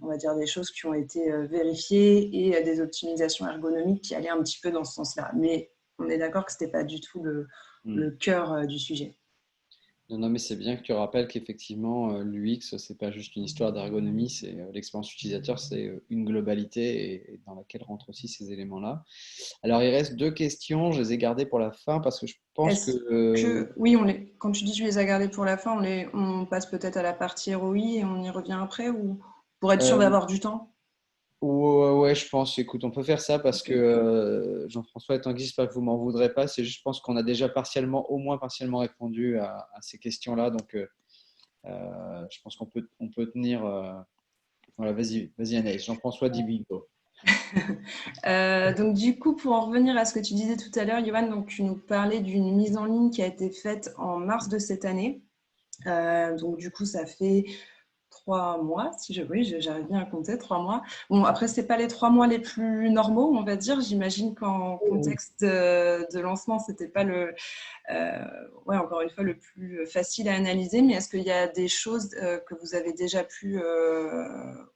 on va dire des choses qui ont été vérifiées et des optimisations ergonomiques qui allaient un petit peu dans ce sens-là. Mais on est d'accord que ce n'était pas du tout le cœur du sujet. Non, non, mais c'est bien que tu rappelles qu'effectivement, l'UX, c'est pas juste une histoire d'ergonomie, c'est l'expérience utilisateur, c'est une globalité et dans laquelle rentrent aussi ces éléments-là. Alors, il reste deux questions, je les ai gardées pour la fin parce que je pense Est-ce que, oui, quand tu dis que tu les as gardés pour la fin, on passe peut-être à la partie ROI et on y revient après ou pour être sûr euh, d'avoir du temps? ouais, je pense. Écoute, on peut faire ça parce que Jean-François et Tanguy, j'espère que vous m'en voudrez pas. C'est juste, je pense qu'on a déjà au moins partiellement répondu à ces questions-là. Donc, je pense qu'on peut tenir. Voilà, vas-y Anaïs. Jean-François dit bingo. Donc du coup, pour en revenir à ce que tu disais tout à l'heure, Johan, donc tu nous parlais d'une mise en ligne qui a été faite en mars de cette année. Donc du coup, ça fait 3 mois, oui, j'arrive bien à compter, 3 mois. Bon, après, c'est pas les 3 mois les plus normaux, on va dire. J'imagine qu'en contexte de lancement, c'était pas ouais, encore une fois, le plus facile à analyser. Mais est-ce qu'il y a des choses que vous avez déjà pu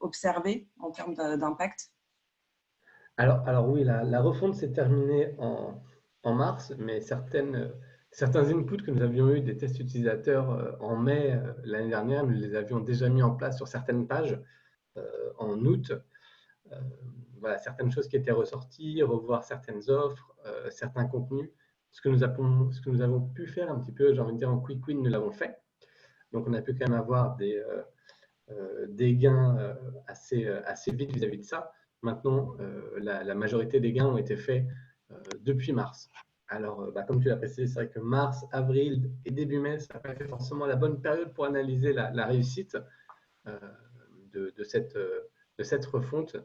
observer en termes d'impact? Alors oui, la refonte s'est terminée en mars, mais certains inputs que nous avions eu des tests utilisateurs en mai l'année dernière, nous les avions déjà mis en place sur certaines pages en août. Euh, voilà, certaines choses qui étaient ressorties, revoir certaines offres, certains contenus. Ce que nous avons pu faire un petit peu, j'ai envie de dire en quick win, nous l'avons fait. Donc on a pu quand même avoir des gains assez vite vis-à-vis de ça. Maintenant, la majorité des gains ont été faits depuis mars. Alors, comme tu l'as précisé, c'est vrai que mars, avril et début mai, ça n'a pas été forcément la bonne période pour analyser la réussite euh, de cette refonte.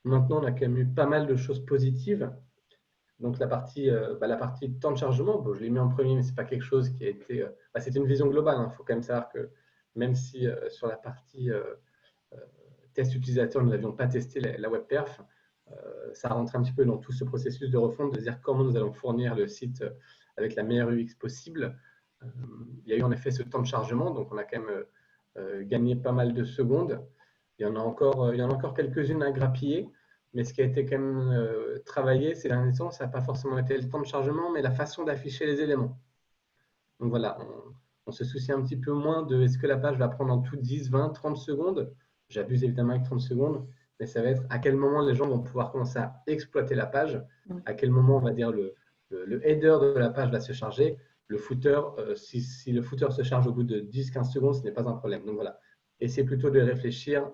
Maintenant, on a quand même eu pas mal de choses positives. Donc, la partie temps de chargement, bon, je l'ai mis en premier, mais ce n'est pas quelque chose qui a été. C'est une vision globale. Il faut quand même savoir que même si sur la partie test utilisateur, nous n'avions pas testé la web perf, ça rentre un petit peu dans tout ce processus de refonte, de dire comment nous allons fournir le site avec la meilleure UX possible. Il y a eu en effet ce temps de chargement, donc on a quand même gagné pas mal de secondes. Il y en a encore quelques-unes à grappiller, mais ce qui a été quand même travaillé ces derniers temps, ça n'a pas forcément été le temps de chargement, mais la façon d'afficher les éléments. Donc voilà, On se soucie un petit peu moins de est-ce que la page va prendre en tout 10, 20, 30 secondes. J'abuse évidemment avec 30 secondes, mais ça va être à quel moment les gens vont pouvoir commencer à exploiter la page, à quel moment on va dire le header de la page va se charger, le footer, si le footer se charge au bout de 10-15 secondes, ce n'est pas un problème. Donc voilà, essayez plutôt de réfléchir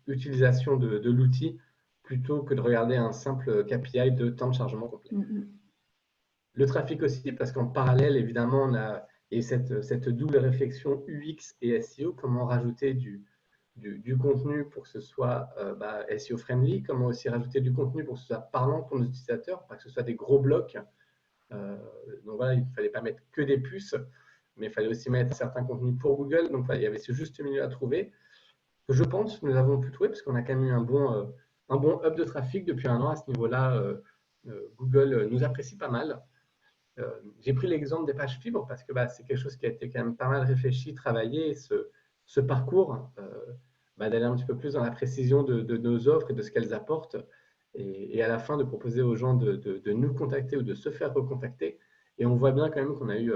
utilisation de l'outil plutôt que de regarder un simple KPI de temps de chargement complet. Le trafic aussi, parce qu'en parallèle, évidemment, on a cette double réflexion UX et SEO, comment rajouter du contenu pour que ce soit SEO friendly, comment aussi rajouter du contenu pour que ce soit parlant pour nos utilisateurs, pas que ce soit des gros blocs. Donc voilà, il ne fallait pas mettre que des puces, mais il fallait aussi mettre certains contenus pour Google. Donc voilà, il y avait ce juste milieu à trouver. Je pense que nous avons pu trouver, parce qu'on a quand même eu un bon hub de trafic depuis un an à ce niveau-là. Google nous apprécie pas mal. J'ai pris l'exemple des pages fibres parce que c'est quelque chose qui a été quand même pas mal réfléchi, travaillé. Ce parcours, d'aller un petit peu plus dans la précision de nos offres et de ce qu'elles apportent, et à la fin de proposer aux gens de nous contacter ou de se faire recontacter. Et on voit bien quand même qu'on a eu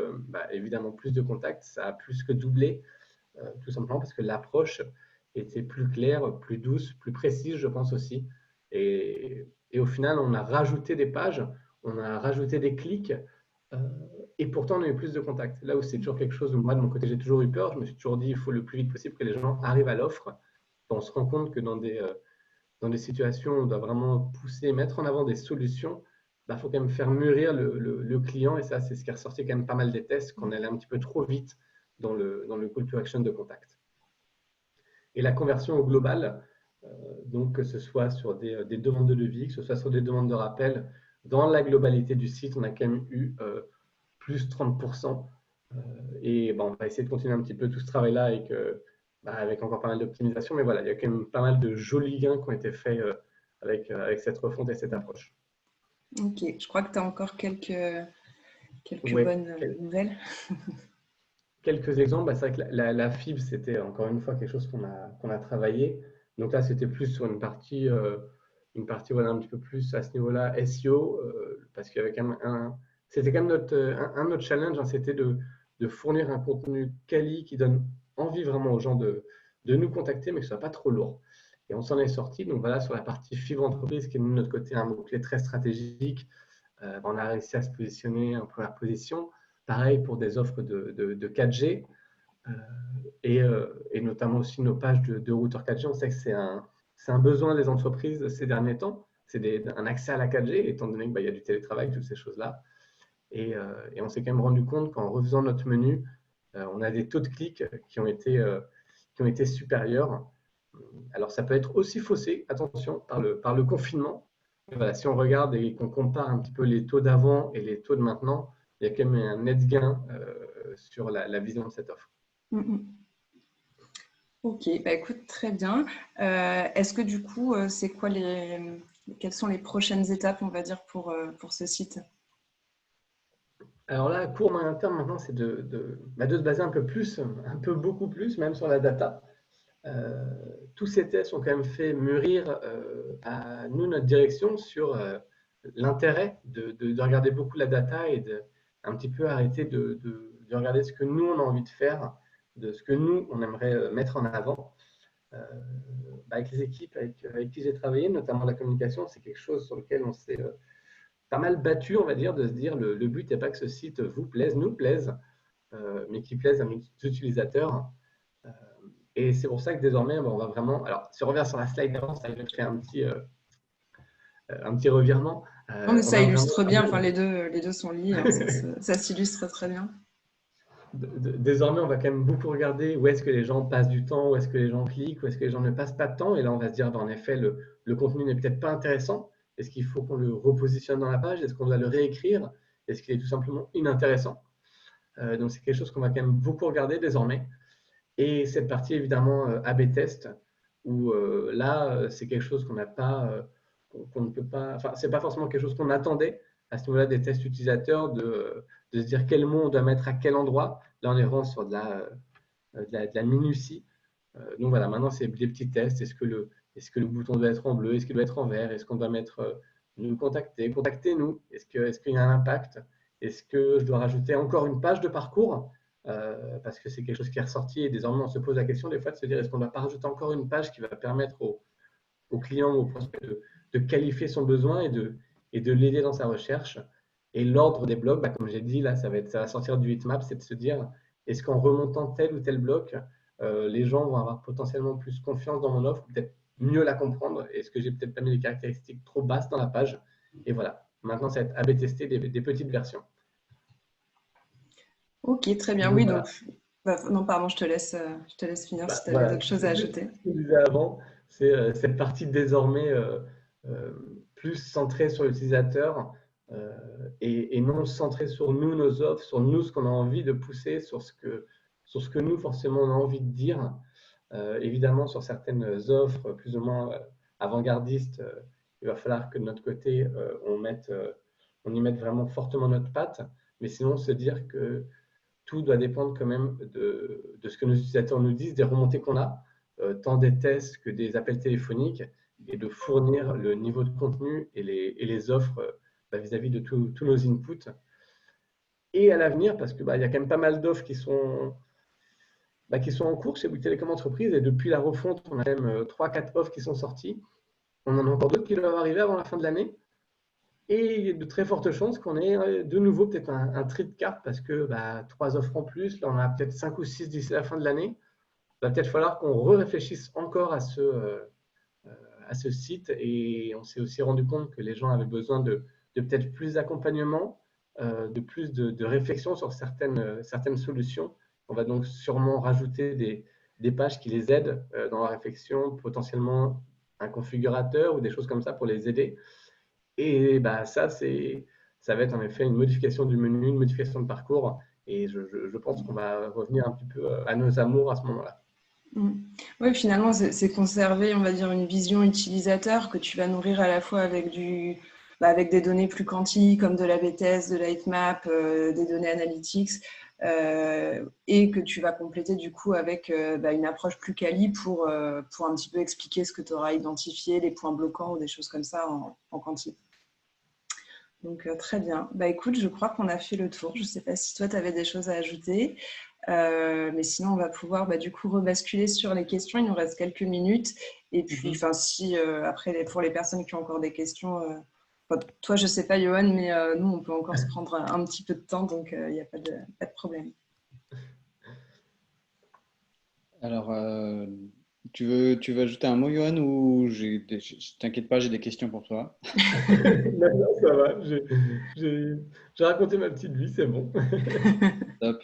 évidemment plus de contacts, ça a plus que doublé, tout simplement parce que l'approche était plus claire, plus douce, plus précise, je pense aussi. Et au final, on a rajouté des pages, on a rajouté des clics, et pourtant on a eu plus de contacts. Là où c'est toujours quelque chose où moi, de mon côté, j'ai toujours eu peur, je me suis toujours dit il faut le plus vite possible que les gens arrivent à l'offre. On se rend compte que dans des situations où on doit vraiment pousser, mettre en avant des solutions, il faut quand même faire mûrir le client, et ça, c'est ce qui est ressorti quand même pas mal des tests, qu'on allait un petit peu trop vite dans le call to action de contact. Et la conversion au global, donc que ce soit sur des demandes de devis, que ce soit sur des demandes de rappel, dans la globalité du site, on a quand même eu plus 30%. Et on va essayer de continuer un petit peu tout ce travail-là avec encore pas mal d'optimisation. Mais voilà, il y a quand même pas mal de jolis gains qui ont été faits avec cette refonte et cette approche. Ok, je crois que tu as encore quelques bonnes nouvelles. Quelques exemples, c'est vrai que la fibre, c'était encore une fois quelque chose qu'on a travaillé. Donc là, c'était plus sur une partie voilà, un petit peu plus à ce niveau-là SEO, parce qu'il y avait quand même c'était quand même un autre challenge, c'était de fournir un contenu quali qui donne envie vraiment aux gens de nous contacter, mais que ce soit pas trop lourd. Et on s'en est sorti. Donc voilà, sur la partie fibre entreprise, qui est de notre côté un mot-clé très stratégique, on a réussi à se positionner en première position. Pareil pour des offres de 4G et notamment aussi nos pages de routeurs 4G. On sait que c'est un besoin des entreprises ces derniers temps. C'est un accès à la 4G, étant donné qu'il y a du télétravail, toutes ces choses-là. Et on s'est quand même rendu compte qu'en refaisant notre menu, on a des taux de clics qui ont été supérieurs. Alors, ça peut être aussi faussé, attention, par le confinement. Mais voilà, si on regarde et qu'on compare un petit peu les taux d'avant et les taux de maintenant, il y a quand même un net gain sur la vision de cette offre. Ok, écoute, très bien. Est-ce que du coup, c'est quoi quelles sont les prochaines étapes, on va dire, pour ce site? Alors là, à court moyen terme, maintenant, c'est de se baser beaucoup plus, même sur la data. Tous ces tests ont quand même fait mûrir à nous notre direction sur l'intérêt de regarder beaucoup la data et un petit peu arrêter de regarder ce que nous on a envie de faire, de ce que nous on aimerait mettre en avant. Avec les équipes avec qui j'ai travaillé, notamment la communication, c'est quelque chose sur lequel on s'est pas mal battu, on va dire, de se dire le but n'est pas que ce site vous plaise, nous plaise, mais qu'il plaise à nos utilisateurs. Et c'est pour ça que désormais, on va vraiment. Alors, si on revient sur la slide d'avant, ça va créer un petit revirement. Non, mais ça illustre bien, enfin, les deux sont liés, hein, ça s'illustre très bien. Désormais, on va quand même beaucoup regarder où est-ce que les gens passent du temps, où est-ce que les gens cliquent, où est-ce que les gens ne passent pas de temps. Et là, on va se dire, en effet, le contenu n'est peut-être pas intéressant. Est-ce qu'il faut qu'on le repositionne dans la page? Est-ce qu'on doit le réécrire? Est-ce qu'il est tout simplement inintéressant? Donc, c'est quelque chose qu'on va quand même beaucoup regarder désormais. Et cette partie, évidemment, A/B test, où là, c'est quelque chose qu'on n'a pas, qu'on ne peut pas, enfin, c'est pas forcément quelque chose qu'on attendait à ce niveau-là des tests utilisateurs, de se dire quel mot on doit mettre à quel endroit. Là, on est vraiment sur de la minutie. Donc voilà, maintenant, c'est des petits tests. Est-ce que le bouton doit être en bleu? Est-ce qu'il doit être en vert? Est-ce qu'on doit mettre nous contacter? Contactez-nous. Est-ce qu'il y a un impact? Est-ce que je dois rajouter encore une page de parcours? parce que c'est quelque chose qui est ressorti et désormais on se pose la question des fois de se dire est-ce qu'on ne va pas rajouter encore une page qui va permettre au client ou au prospect de qualifier son besoin et de l'aider dans sa recherche. Et l'ordre des blocs, comme j'ai dit, là, ça va sortir du heatmap, c'est de se dire, est-ce qu'en remontant tel ou tel bloc, les gens vont avoir potentiellement plus confiance dans mon offre, peut-être mieux la comprendre. Est-ce que j'ai peut-être pas mis les caractéristiques trop basses dans la page? Et voilà. Maintenant, ça va être A/B tester des petites versions. Ok, très bien. Donc, Oui, voilà. donc, non, pardon, je te laisse finir si tu avais Voilà. d'autres choses à ajouter. Ce que je disais avant, c'est cette partie désormais plus centrée sur l'utilisateur et non centrée sur nous, nos offres, sur nous, ce qu'on a envie de pousser, sur ce que nous, forcément, on a envie de dire. Évidemment, sur certaines offres plus ou moins avant-gardistes, il va falloir que de notre côté, on y mette vraiment fortement notre patte. Mais sinon, se dire que tout doit dépendre quand même de ce que nos utilisateurs nous disent, des remontées qu'on a, tant des tests que des appels téléphoniques, et de fournir le niveau de contenu et les offres vis-à-vis de tous nos inputs. Et à l'avenir, parce qu'il y a quand même pas mal d'offres qui sont en cours chez Bouygues Télécom Entreprise, et depuis la refonte, on a même 3-4 offres qui sont sorties. On en a encore d'autres qui doivent arriver avant la fin de l'année. Et il y a de très fortes chances qu'on ait de nouveau peut-être un tri de cartes parce que 3 offres en plus, là on a peut-être 5 ou 6 d'ici la fin de l'année. Il va peut-être falloir qu'on réfléchisse encore à ce site et on s'est aussi rendu compte que les gens avaient besoin de peut-être plus d'accompagnement, de plus de réflexion sur certaines solutions. On va donc sûrement rajouter des pages qui les aident dans la réflexion, potentiellement un configurateur ou des choses comme ça pour les aider. Et ça va être en effet une modification du menu, une modification de parcours. Et je pense qu'on va revenir un petit peu à nos amours à ce moment-là. Oui, finalement, c'est conserver, on va dire, une vision utilisateur que tu vas nourrir à la fois avec avec des données plus quanti, comme de la BTS, de la heatmap, des données analytics, et que tu vas compléter du coup avec une approche plus quali pour un petit peu expliquer ce que tu auras identifié, les points bloquants ou des choses comme ça en quanti. Donc, très bien. Écoute, je crois qu'on a fait le tour. Je ne sais pas si toi, tu avais des choses à ajouter. Mais sinon, on va pouvoir du coup rebasculer sur les questions. Il nous reste quelques minutes. Et puis, si après, pour les personnes qui ont encore des questions, toi, je ne sais pas, Johan, mais nous, on peut encore se prendre un petit peu de temps. Donc, il n'y a pas de problème. Alors, tu veux ajouter un mot, Johan, ou je t'inquiète pas, j'ai des questions pour toi. Non, ça va. J'ai raconté ma petite vie, c'est bon. Top.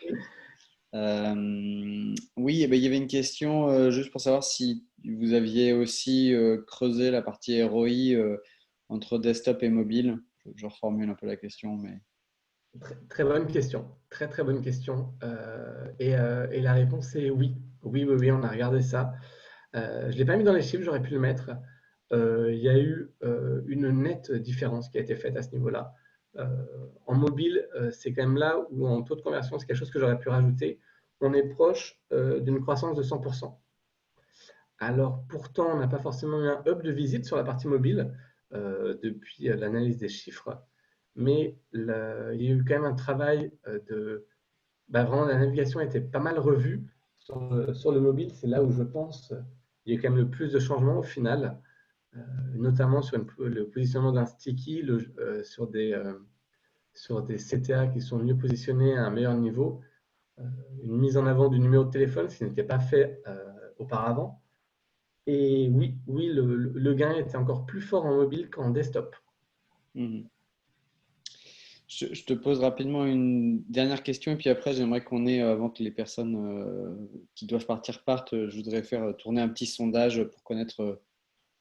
Oui, il y avait une question juste pour savoir si vous aviez aussi creusé la partie ROI entre desktop et mobile. Je reformule un peu la question, mais Très, très bonne question. Très, très bonne question. Et la réponse est oui. Oui, on a regardé ça. Je ne l'ai pas mis dans les chiffres, j'aurais pu le mettre. Il y a eu une nette différence qui a été faite à ce niveau-là. En mobile, c'est quand même là où en taux de conversion, c'est quelque chose que j'aurais pu rajouter. On est proche d'une croissance de 100%. Alors pourtant, on n'a pas forcément eu un hub de visite sur la partie mobile depuis l'analyse des chiffres, mais il y a eu quand même un travail vraiment la navigation était pas mal revue sur le mobile. C'est là où je pense il y a quand même le plus de changements au final, notamment sur le positionnement d'un sticky, sur des CTA qui sont mieux positionnés à un meilleur niveau, une mise en avant du numéro de téléphone, ce qui n'était pas fait auparavant. Et oui, le gain était encore plus fort en mobile qu'en desktop. Je te pose rapidement une dernière question et puis après j'aimerais qu'on ait, avant que les personnes qui doivent partir partent, je voudrais faire tourner un petit sondage pour connaître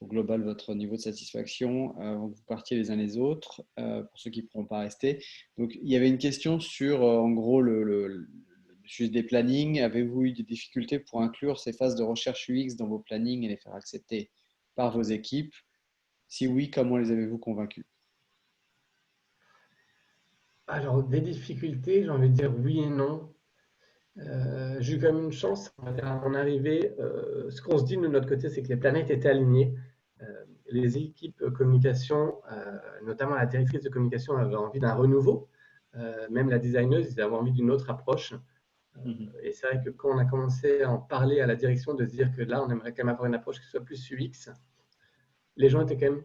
au global votre niveau de satisfaction avant que vous partiez les uns les autres, pour ceux qui ne pourront pas rester. Donc il y avait une question sur en gros le sujet des plannings. Avez-vous eu des difficultés pour inclure ces phases de recherche UX dans vos plannings et les faire accepter par vos équipes? Si oui, comment les avez-vous convaincus? Alors, des difficultés, j'ai envie de dire oui et non. J'ai eu quand même une chance à mon arrivée. Ce qu'on se dit de notre côté, c'est que les planètes étaient alignées. Les équipes communication, notamment la directrice de communication, avait envie d'un renouveau. Même la designeuse, ils avaient envie d'une autre approche. Et c'est vrai que quand on a commencé à en parler à la direction, de se dire que là, on aimerait quand même avoir une approche qui soit plus UX, les gens étaient quand même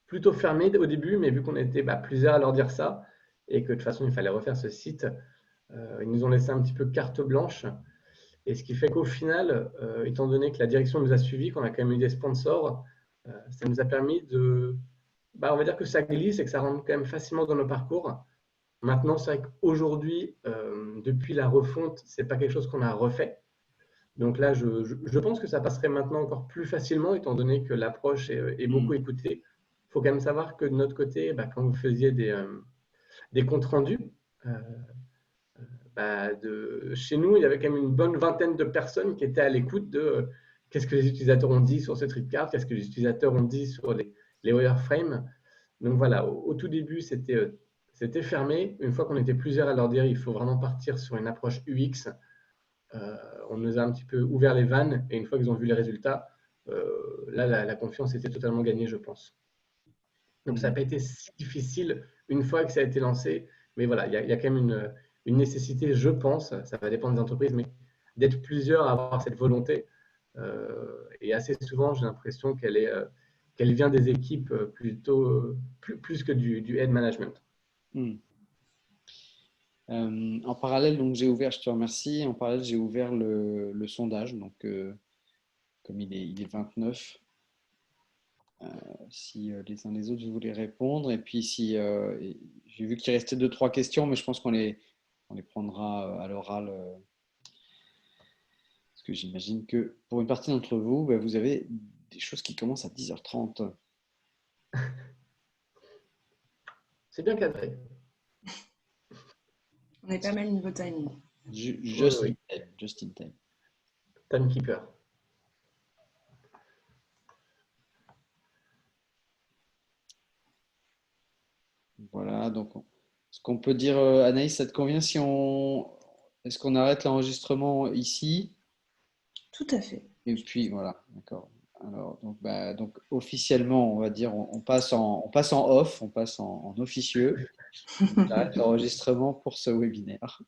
plutôt fermés au début, mais vu qu'on était plusieurs à leur dire ça, et que de toute façon, il fallait refaire ce site, ils nous ont laissé un petit peu carte blanche. Et ce qui fait qu'au final, étant donné que la direction nous a suivis, qu'on a quand même eu des sponsors, ça nous a permis de… on va dire que ça glisse et que ça rentre quand même facilement dans nos parcours. Maintenant, c'est vrai qu'aujourd'hui, depuis la refonte, ce n'est pas quelque chose qu'on a refait. Donc là, je pense que ça passerait maintenant encore plus facilement, étant donné que l'approche est beaucoup écoutée. Il faut quand même savoir que de notre côté, quand vous faisiez des comptes rendus, chez nous, il y avait quand même une bonne vingtaine de personnes qui étaient à l'écoute de qu'est-ce que les utilisateurs ont dit sur ce tripcart, qu'est-ce que les utilisateurs ont dit sur les wireframes. Donc voilà, au tout début, c'était fermé. Une fois qu'on était plusieurs à leur dire il faut vraiment partir sur une approche UX, on nous a un petit peu ouvert les vannes, et une fois qu'ils ont vu les résultats, là, la confiance était totalement gagnée, je pense. Donc ça n'a pas été si difficile une fois que ça a été lancé, mais voilà, il y a quand même une nécessité, je pense, ça va dépendre des entreprises, mais d'être plusieurs à avoir cette volonté. Et assez souvent, j'ai l'impression qu'elle vient des équipes plutôt plus que du head management. En parallèle, donc j'ai ouvert, je te remercie, en parallèle, j'ai ouvert le sondage, donc comme il est 29, si les uns les autres vous voulez répondre, et puis si j'ai vu qu'il restait 2-3 questions, mais je pense qu'on les prendra à l'oral, parce que j'imagine que pour une partie d'entre vous, vous avez des choses qui commencent à 10h30. C'est bien cadré. On est pas mal niveau timing. Just in time. Timekeeper. Voilà, donc ce qu'on peut dire, Anaïs, ça te convient si est-ce qu'on arrête l'enregistrement ici? Tout à fait. Et puis voilà, d'accord. Alors donc officiellement, on va dire, on passe en off, on passe en officieux. J'arrête l'enregistrement pour ce webinaire.